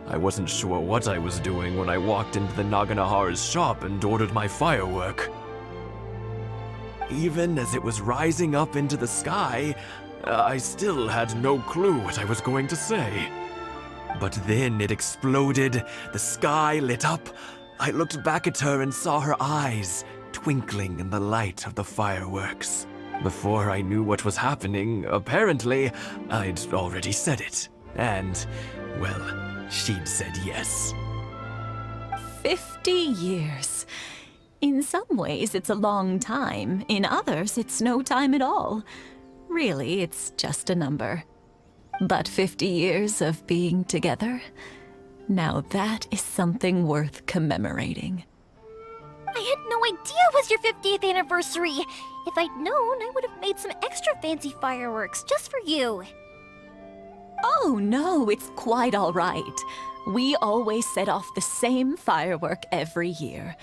I wasn't sure what I was doing when I walked into the Naganahara's shop and ordered my firework. Even as it was rising up into the sky, I still had no clue what I was going to say. But then it exploded, the sky lit up. I looked back at her and saw her eyes twinkling in the light of the fireworks. Before I knew what was happening, apparently, I'd already said it. And, well, she'd said yes. 50 years. In some ways, it's a long time. In others, it's no time at all. Really, it's just a number. But 50 years of being together? Now that is something worth commemorating. I had no idea it was your 50th anniversary. If I'd known, I would have made some extra fancy fireworks just for you. Oh no, it's quite all right. We always set off the same firework every year.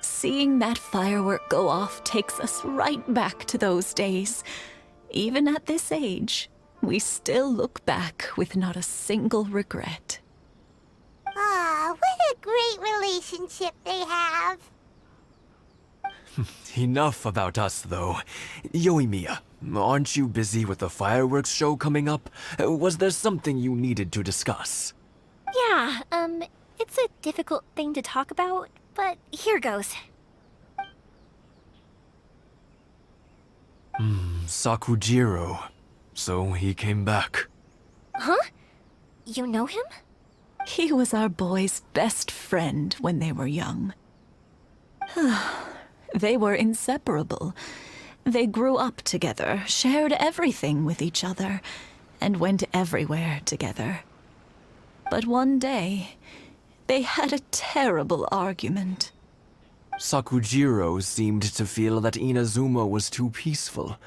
Seeing that firework go off takes us right back to those days. Even at this age, we still look back with not a single regret. Ah, what a great relationship they have. Enough about us, though. Yoimiya, aren't you busy with the fireworks show coming up? Was there something you needed to discuss? Yeah, it's a difficult thing to talk about, but here goes. Sakujiro. So he came back. Huh? You know him? He was our boys' best friend when they were young. They were inseparable. They grew up together, shared everything with each other, and went everywhere together. But one day, they had a terrible argument. Sakujiro seemed to feel that Inazuma was too peaceful,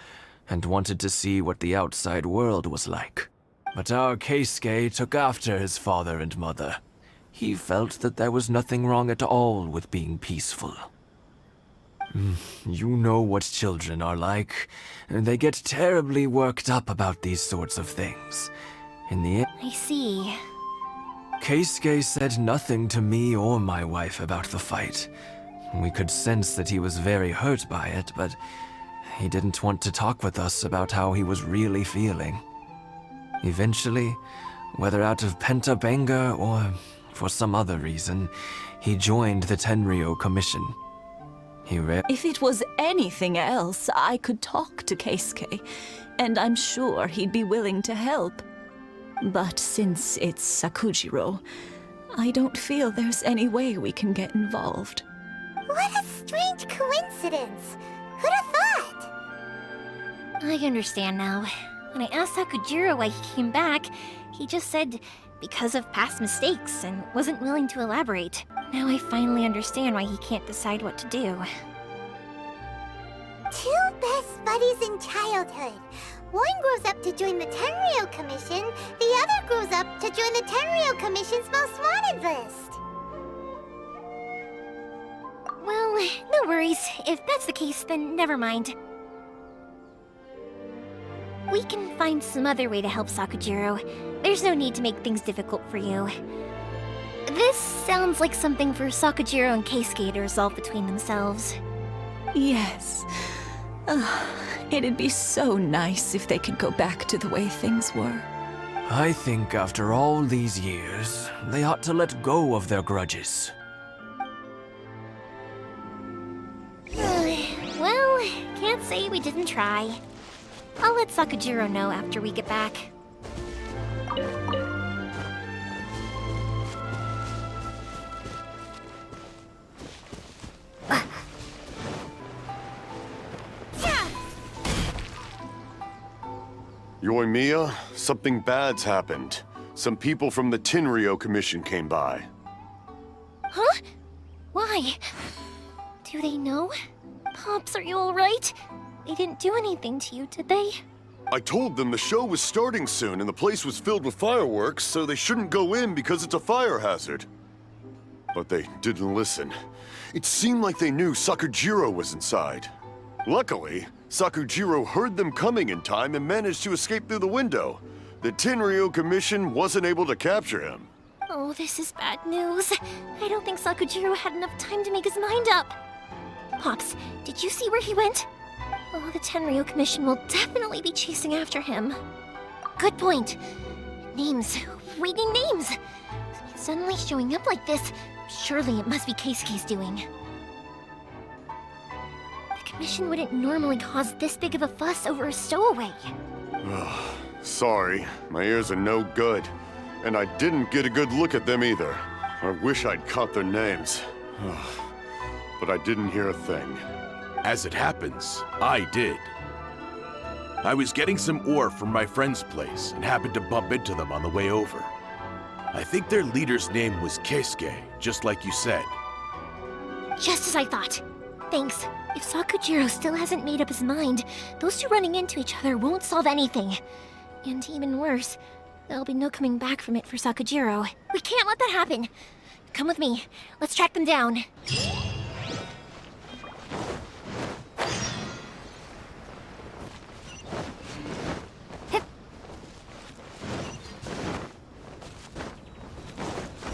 and wanted to see what the outside world was like. But our Keisuke took after his father and mother. He felt that there was nothing wrong at all with being peaceful. You know what children are like. They get terribly worked up about these sorts of things. In the end, I see. Keisuke said nothing to me or my wife about the fight. We could sense that he was very hurt by it, but he didn't want to talk with us about how he was really feeling. Eventually, whether out of pent-up anger or for some other reason, he joined the Tenryou Commission. If it was anything else, I could talk to Keisuke, and I'm sure he'd be willing to help. But since it's Sakujiro, I don't feel there's any way we can get involved. What a strange coincidence. Who'd have thought? I understand now. When I asked Sakujiro why he came back, he just said because of past mistakes and wasn't willing to elaborate. Now I finally understand why he can't decide what to do. Two best buddies in childhood. One grows up to join the Tenryou Commission, the other grows up to join the Tenryou Commission's most wanted list. Well, no worries. If that's the case, then never mind. We can find some other way to help Sakujiro. There's no need to make things difficult for you. This sounds like something for Sakujiro and Keisuke to resolve between themselves. Yes. It'd be so nice if they could go back to the way things were. I think after all these years, they ought to let go of their grudges. Well, can't say we didn't try. I'll let Sakujiro know after we get back. Yoimiya, something bad's happened. Some people from the Tenryou Commission came by. Huh? Why? Do they know? Pops, are you alright? They didn't do anything to you, did they? I told them the show was starting soon and the place was filled with fireworks, so they shouldn't go in because it's a fire hazard. But they didn't listen. It seemed like they knew Sakujiro was inside. Luckily, Sakujiro heard them coming in time and managed to escape through the window. The Tenryou Commission wasn't able to capture him. Oh, this is bad news. I don't think Sakujiro had enough time to make his mind up. Pops, did you see where he went? Oh, the Tenryou Commission will definitely be chasing after him. Good point. Names. Reading names. Suddenly showing up like this. Surely it must be Keisuke's doing. The Mission wouldn't normally cause this big of a fuss over a stowaway. Sorry, my ears are no good. And I didn't get a good look at them either. I wish I'd caught their names. But I didn't hear a thing. As it happens, I did. I was getting some ore from my friend's place and happened to bump into them on the way over. I think their leader's name was Keisuke, just like you said. Just as I thought. Thanks. If Sakujiro still hasn't made up his mind, those two running into each other won't solve anything. And even worse, there'll be no coming back from it for Sakujiro. We can't let that happen. Come with me. Let's track them down.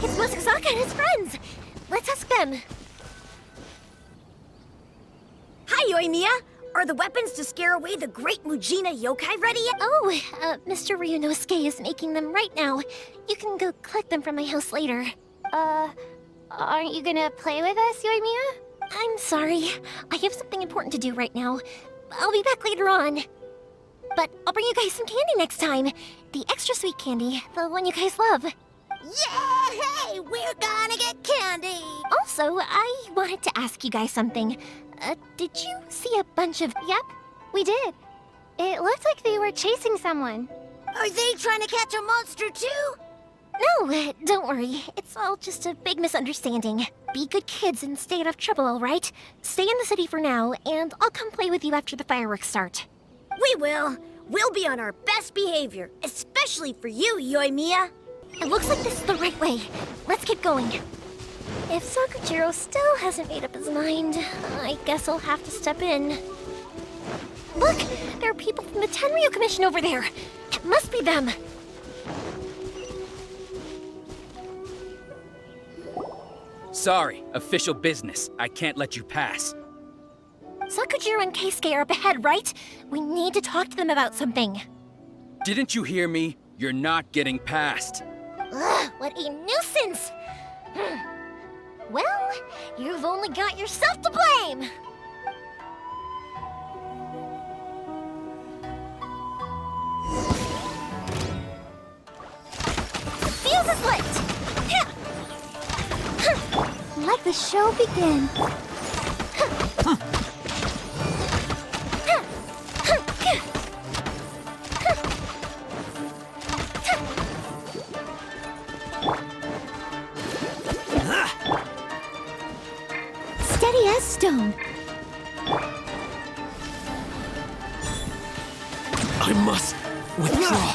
It's Musasaka and his friends! Let's ask them. Hi, Yoimiya! Are the weapons to scare away the great Mujina yokai ready yet? Oh, Mr. Ryunosuke is making them right now. You can go collect them from my house later. Aren't you gonna play with us, Yoimiya? I'm sorry. I have something important to do right now. I'll be back later on. But I'll bring you guys some candy next time. The extra sweet candy, the one you guys love. Yay! We're gonna get candy! Also, I wanted to ask you guys something. Did you see a bunch of... Yep, we did. It looked like they were chasing someone. Are they trying to catch a monster too? No, don't worry. It's all just a big misunderstanding. Be good kids and stay out of trouble, all right? Stay in the city for now, and I'll come play with you after the fireworks start. We will. We'll be on our best behavior, especially for you, Yoimiya. It looks like this is the right way. Let's keep going. If Sakujiro still hasn't made up his mind, I guess I'll have to step in. Look! There are people from the Tenryu Commission over there! It must be them! Sorry, official business. I can't let you pass. Sakujiro and Keisuke are up ahead, right? We need to talk to them about something. Didn't you hear me? You're not getting past. Ugh, what a nuisance! Well, you've only got yourself to blame! The fuse is lit! Let the show begin. Steady as stone. I must withdraw.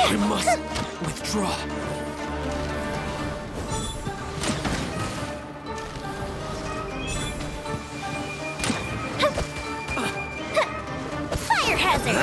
I must withdraw. Fire hazard!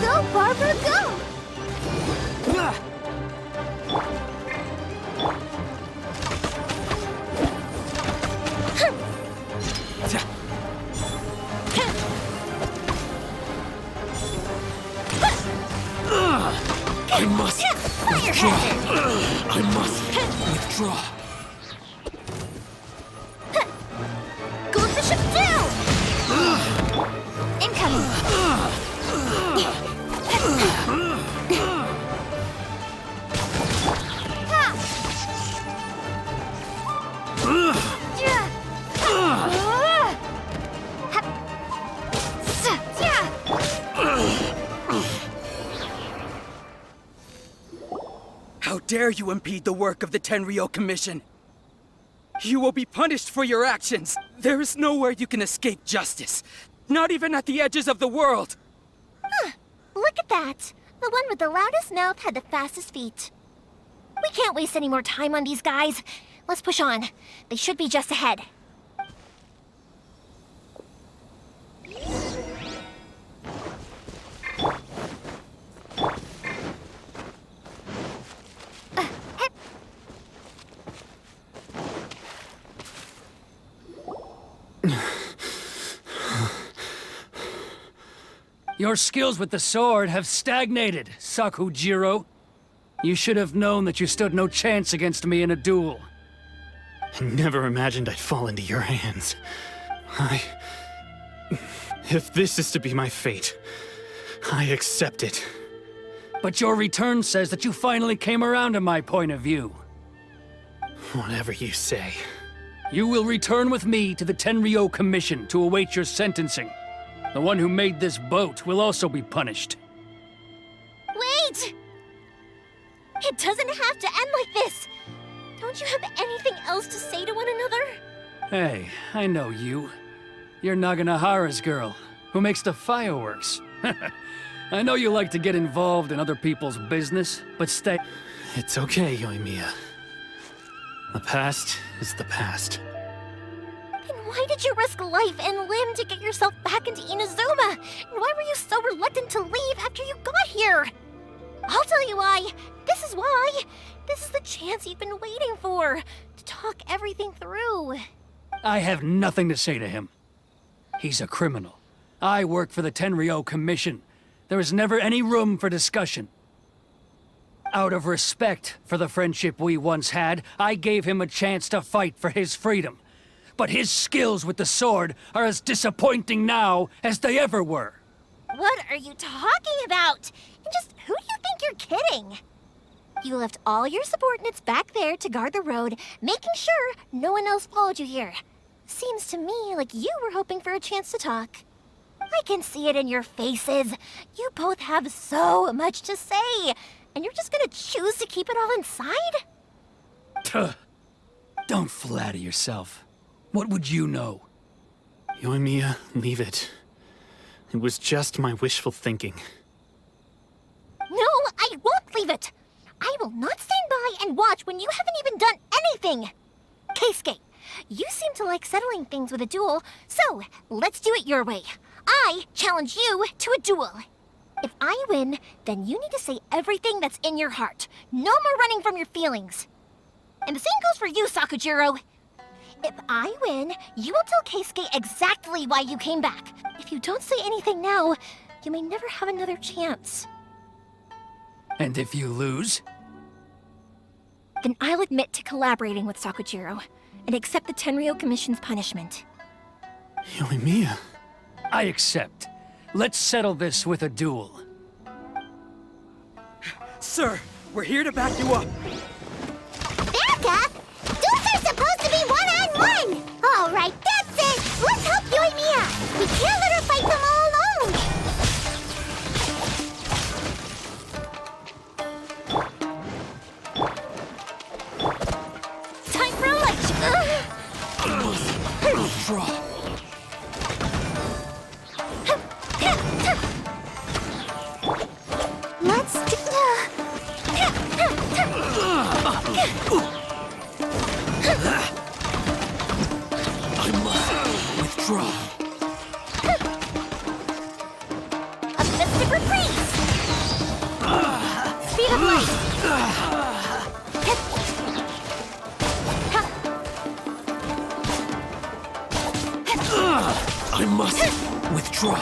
Go, Barbara, go! I must withdraw. I must withdraw. Go with the ship down! Incoming! How dare you impede the work of the Tenryou Commission? You will be punished for your actions. There is nowhere you can escape justice. Not even at the edges of the world. Huh. Look at that. The one with the loudest mouth had the fastest feet. We can't waste any more time on these guys. Let's push on. They should be just ahead. Your skills with the sword have stagnated, Sakujiro. You should have known that you stood no chance against me in a duel. I never imagined I'd fall into your hands. If this is to be my fate, I accept it. But your return says that you finally came around to my point of view. Whatever you say. You will return with me to the Tenryou Commission to await your sentencing. The one who made this boat will also be punished. Wait! It doesn't have to end like this! Don't you have anything else to say to one another? Hey, I know you. You're Naganahara's girl, who makes the fireworks. I know you like to get involved in other people's business, but stay... It's okay, Yoimiya. The past is the past. Then why did you risk life and limb to get yourself back into Inazuma? And why were you so reluctant to leave after you got here? I'll tell you why. This is why. This is the chance you've been waiting for, to talk everything through. I have nothing to say to him. He's a criminal. I work for the Tenryou Commission. There is never any room for discussion. Out of respect for the friendship we once had, I gave him a chance to fight for his freedom. But his skills with the sword are as disappointing now as they ever were. What are you talking about? And just who do you think you're kidding? You left all your subordinates back there to guard the road, making sure no one else followed you here. Seems to me like you were hoping for a chance to talk. I can see it in your faces. You both have so much to say, and you're just gonna choose to keep it all inside? Tuh. Don't flatter yourself. What would you know? Yoimiya, leave it. It was just my wishful thinking. No, I won't leave it! I will not stand by and watch when you haven't even done anything! Keisuke, you seem to like settling things with a duel, so let's do it your way. I challenge you to a duel. If I win, then you need to say everything that's in your heart. No more running from your feelings. And the same goes for you, Sakujiro. If I win, you will tell Keisuke exactly why you came back. If you don't say anything now, you may never have another chance. And if you lose? Then I'll admit to collaborating with Sakujiro and accept the Tenryou Commission's punishment. Yoimiya. I accept. Let's settle this with a duel. Sir, we're here to back you up. Back up? Duels are supposed to be one-on-one! All right, that's it! Let's help Yoimiya! We can't let her fight them all alone! Time for a lunch! Draw. Let's do... I must withdraw. A mystic reprise! Speed of light! I must withdraw.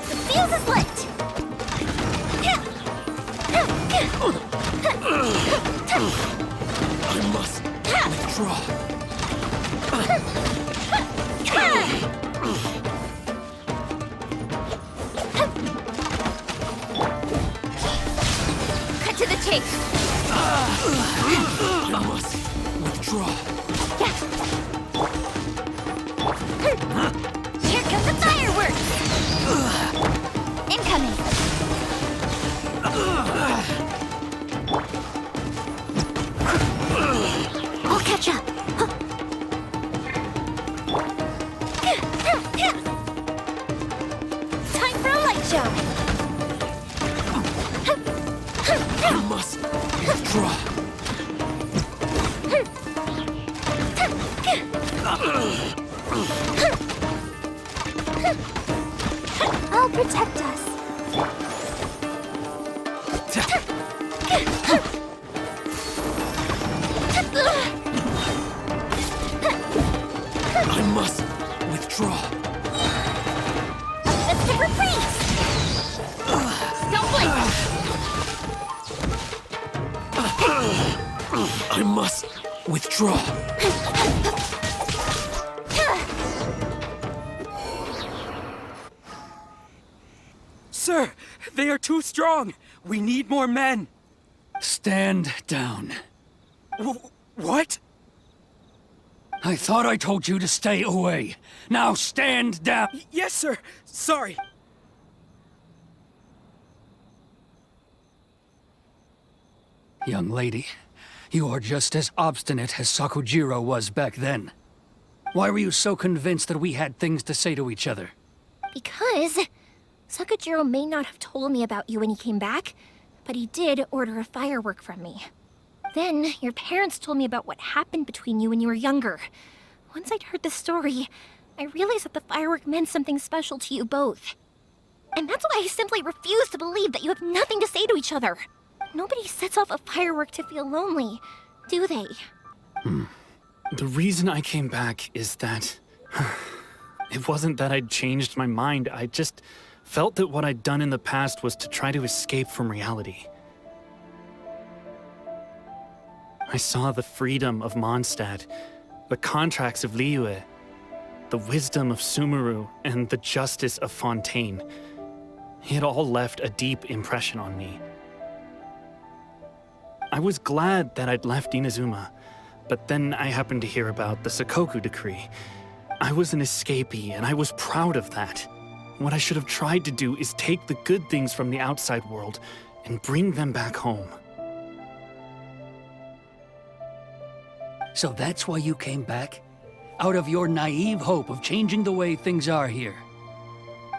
The fuse is lit! I must withdraw. Cut to the chase! I must withdraw. Gotcha! I must withdraw. I'll protect us. I must withdraw. Let's give her freeze! Don't blink! I must withdraw. Sir, they are too strong. We need more men. Stand down. What? I thought I told you to stay away. Now stand down. Yes, sir. Sorry. Young lady, you are just as obstinate as Sakujiro was back then. Why were you so convinced that we had things to say to each other? Because Sakujiro may not have told me about you when he came back, but he did order a firework from me. Then, your parents told me about what happened between you when you were younger. Once I'd heard the story, I realized that the firework meant something special to you both. And that's why I simply refuse to believe that you have nothing to say to each other. Nobody sets off a firework to feel lonely, do they? The reason I came back is that... it wasn't that I'd changed my mind, I just felt that what I'd done in the past was to try to escape from reality. I saw the freedom of Mondstadt, the contracts of Liyue, the wisdom of Sumeru, and the justice of Fontaine. It all left a deep impression on me. I was glad that I'd left Inazuma, but then I happened to hear about the Sakoku decree. I was an escapee, and I was proud of that. What I should have tried to do is take the good things from the outside world and bring them back home. So that's why you came back? Out of your naive hope of changing the way things are here?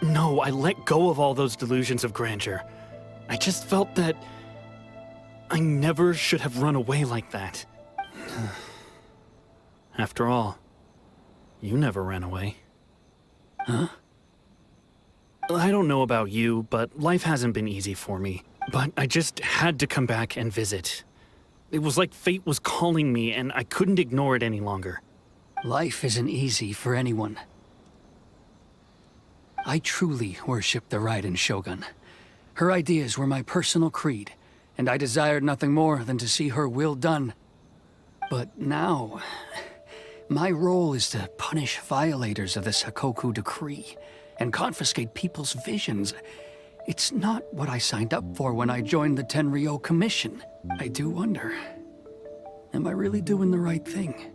No, I let go of all those delusions of grandeur. I just felt that I never should have run away like that. After all, you never ran away. Huh? I don't know about you, but life hasn't been easy for me. But I just had to come back and visit. It was like fate was calling me, and I couldn't ignore it any longer. Life isn't easy for anyone. I truly worship the Raiden Shogun. Her ideas were my personal creed, and I desired nothing more than to see her will done. But now, my role is to punish violators of the Sakoku decree and confiscate people's visions. It's not what I signed up for when I joined the Tenryou Commission. I do wonder, am I really doing the right thing?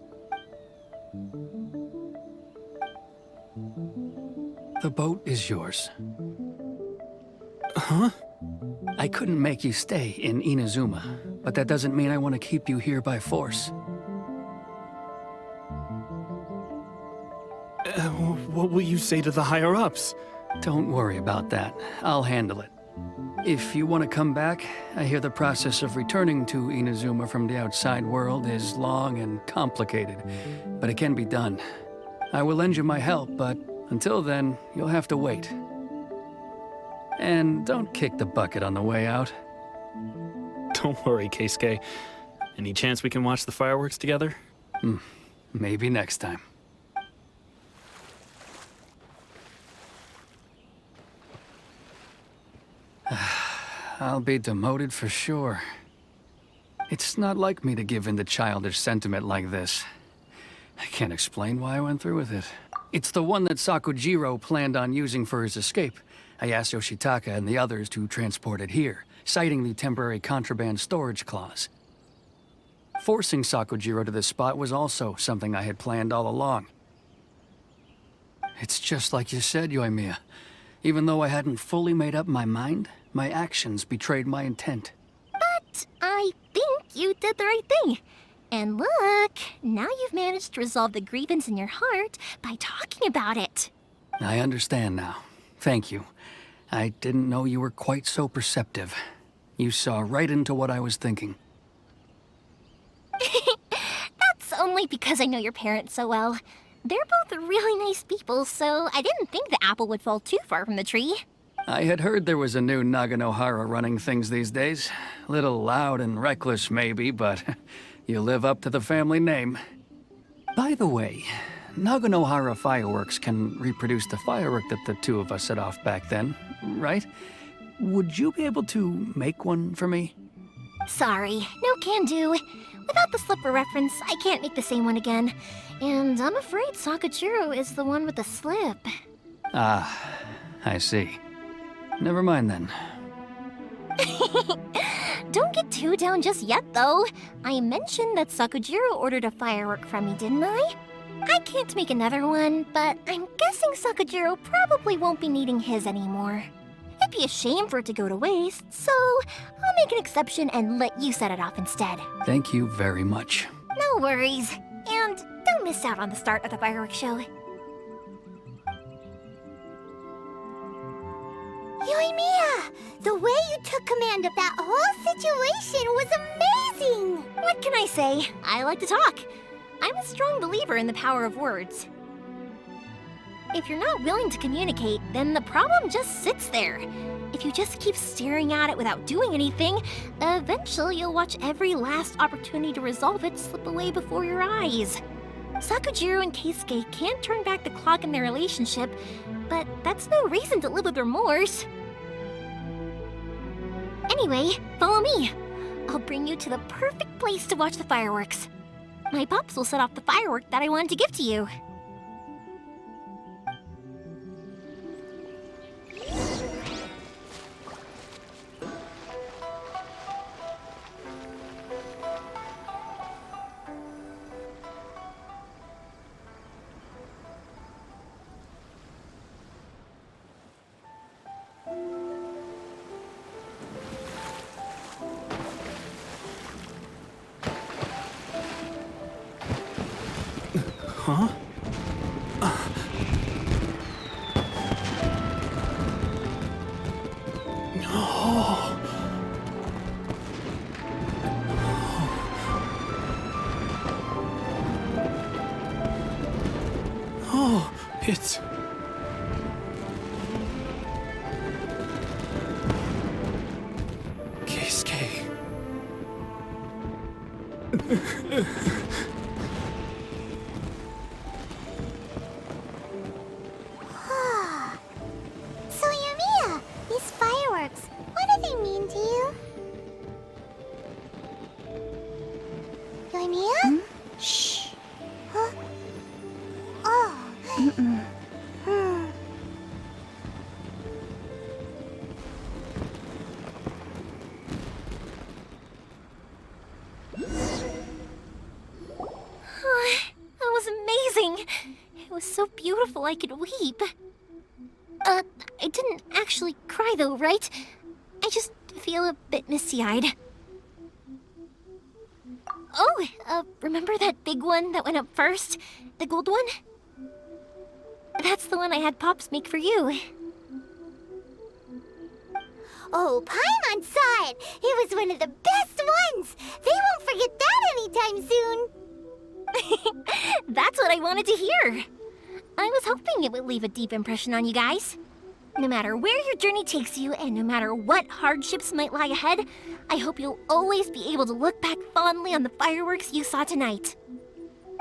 The boat is yours. Huh? I couldn't make you stay in Inazuma, but that doesn't mean I want to keep you here by force. What will you say to the higher-ups? Don't worry about that. I'll handle it. If you want to come back, I hear the process of returning to Inazuma from the outside world is long and complicated, but it can be done. I will lend you my help, but until then, you'll have to wait. And don't kick the bucket on the way out. Don't worry, Keisuke. Any chance we can watch the fireworks together? Maybe next time. I'll be demoted for sure. It's not like me to give in to childish sentiment like this. I can't explain why I went through with it. It's the one that Sakujiro planned on using for his escape. I asked Yoshitaka and the others to transport it here, citing the temporary contraband storage clause. Forcing Sakujiro to this spot was also something I had planned all along. It's just like you said, Yoimiya. Even though I hadn't fully made up my mind, my actions betrayed my intent. But I think you did the right thing. And look, now you've managed to resolve the grievance in your heart by talking about it. I understand now. Thank you. I didn't know you were quite so perceptive. You saw right into what I was thinking. That's only because I know your parents so well. They're both really nice people, so I didn't think the apple would fall too far from the tree. I had heard there was a new Naganohara running things these days. Little loud and reckless, maybe, but you live up to the family name. By the way, Naganohara fireworks can reproduce the firework that the two of us set off back then, right? Would you be able to make one for me? Sorry, no can do. Without the slipper reference, I can't make the same one again. And I'm afraid Sakajiro is the one with the slip. Ah, I see. Never mind then. Don't get too down just yet, though. I mentioned that Sakajiro ordered a firework from me, didn't I? I can't make another one, but I'm guessing Sakajiro probably won't be needing his anymore. It'd be a shame for it to go to waste, so I'll make an exception and let you set it off instead. Thank you very much. No worries. And don't miss out on the start of the fireworks show. Yoimiya! The way you took command of that whole situation was amazing! What can I say? I like to talk. I'm a strong believer in the power of words. If you're not willing to communicate, then the problem just sits there. If you just keep staring at it without doing anything, eventually you'll watch every last opportunity to resolve it slip away before your eyes. Sakujiro and Keisuke can't turn back the clock in their relationship, but that's no reason to live with remorse. Anyway, follow me. I'll bring you to the perfect place to watch the fireworks. My pops will set off the firework that I wanted to give to you. Huh? Oh. Oh, it's... Keisuke. So, Yoimiya, these fireworks, what do they mean to you? Yoimiya? Shh. Huh? Oh. That was amazing. It was so beautiful I could weep. I didn't actually cry though, right? I just feel a bit misty-eyed. Oh, remember that big one that went up first? The gold one? That's the one I had Pops make for you. Oh, Paimon saw it! It was one of the best ones! They won't forget that anytime soon! That's what I wanted to hear. I was hoping it would leave a deep impression on you guys. No matter where your journey takes you, and no matter what hardships might lie ahead, I hope you'll always be able to look back fondly on the fireworks you saw tonight.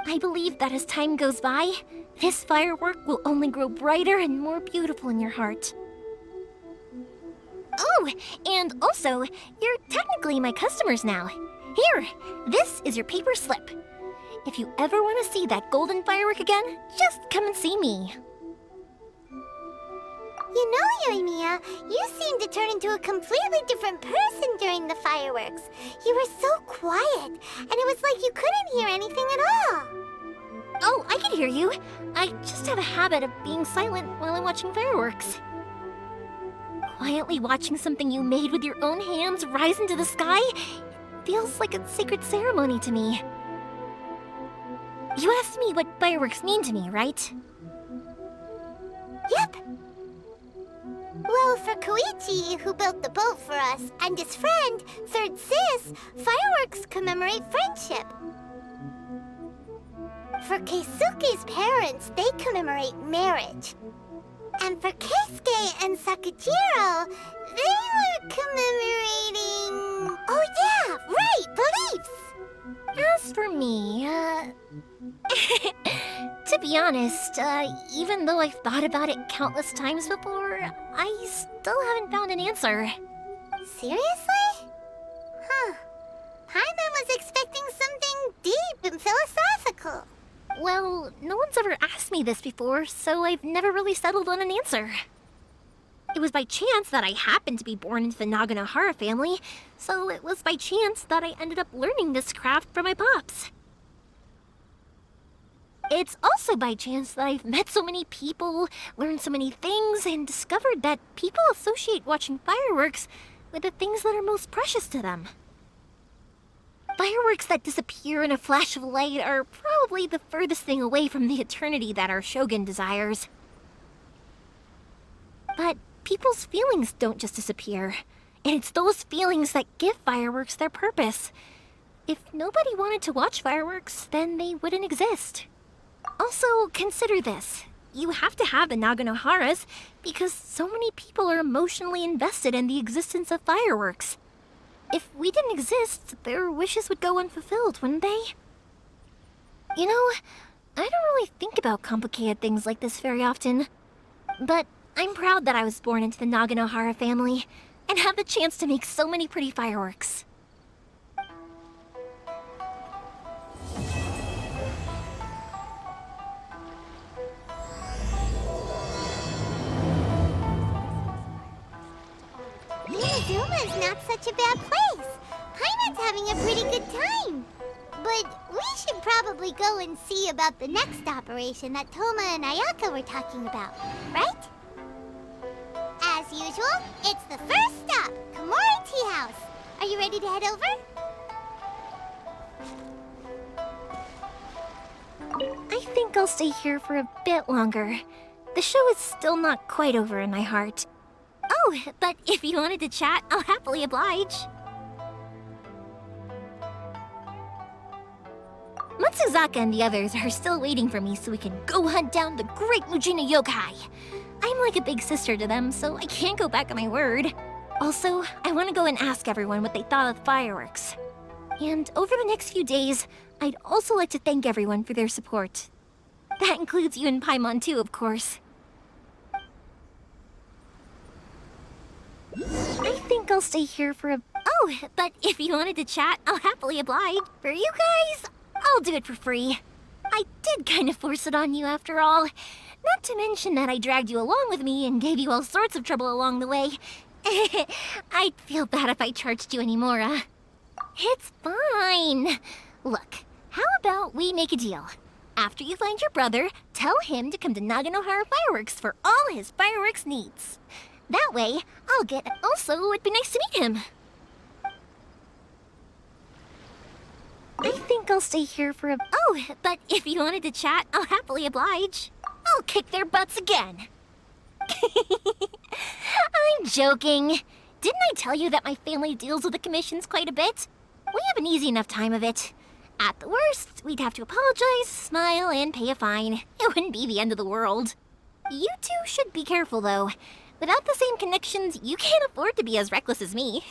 I believe that as time goes by, this firework will only grow brighter and more beautiful in your heart. Oh, and also, you're technically my customers now. Here, this is your paper slip. If you ever want to see that golden firework again, just come and see me. You know, Yoimiya, you seemed to turn into a completely different person during the fireworks. You were so quiet, and it was like you couldn't hear anything at all. Oh, I can hear you. I just have a habit of being silent while I'm watching fireworks. Quietly watching something you made with your own hands rise into the sky feels like a sacred ceremony to me. You asked me what fireworks mean to me, right? Yep. Well, for Koichi, who built the boat for us, and his friend, Third Sis, fireworks commemorate friendship. For Keisuke's parents, they commemorate marriage. And for Keisuke and Sakajiro, they were commemorating... Oh yeah, right, beliefs! As for me, to be honest, even though I've thought about it countless times before, I still haven't found an answer. Seriously? Huh. Paimon was expecting something deep and philosophical. Well, no one's ever asked me this before, so I've never really settled on an answer. It was by chance that I happened to be born into the Naganohara family, so it was by chance that I ended up learning this craft from my pops. It's also by chance that I've met so many people, learned so many things, and discovered that people associate watching fireworks with the things that are most precious to them. Fireworks that disappear in a flash of light are probably the furthest thing away from the eternity that our shogun desires. But people's feelings don't just disappear, and it's those feelings that give fireworks their purpose. If nobody wanted to watch fireworks, then they wouldn't exist. Also, consider this. You have to have the Naganoharas because so many people are emotionally invested in the existence of fireworks. If we didn't exist, their wishes would go unfulfilled, wouldn't they? You know, I don't really think about complicated things like this very often. But I'm proud that I was born into the Naganohara family and have the chance to make so many pretty fireworks. Inazuma's not such a bad place. Paimon's having a pretty good time. But we should probably go and see about the next operation that Toma and Ayaka were talking about, right? As usual, it's the first stop, Komori Tea House. Are you ready to head over? I think I'll stay here for a bit longer. The show is still not quite over in my heart. Oh, but if you wanted to chat, I'll happily oblige. Matsuzaka and the others are still waiting for me so we can go hunt down the great Mujina yokai. I'm like a big sister to them, so I can't go back on my word. Also, I want to go and ask everyone what they thought of the fireworks. And over the next few days, I'd also like to thank everyone for their support. That includes you and Paimon too, of course. I think I'll stay here for a... Oh, but if you wanted to chat, I'll happily oblige. For you guys, I'll do it for free. I did kind of force it on you after all. Not to mention that I dragged you along with me and gave you all sorts of trouble along the way. I'd feel bad if I charged you anymore, It's fine. Look, how about we make a deal? After you find your brother, tell him to come to Naganohara Fireworks for all his fireworks needs. That way, I'll get... Also, it'd be nice to meet him. I think I'll stay here for a... Oh, but if you wanted to chat, I'll happily oblige. I'll kick their butts again. I'm joking. Didn't I tell you that my family deals with the commissions quite a bit? We have an easy enough time of it. At the worst, we'd have to apologize, smile, and pay a fine. It wouldn't be the end of the world. You two should be careful, though. Without the same connections, you can't afford to be as reckless as me.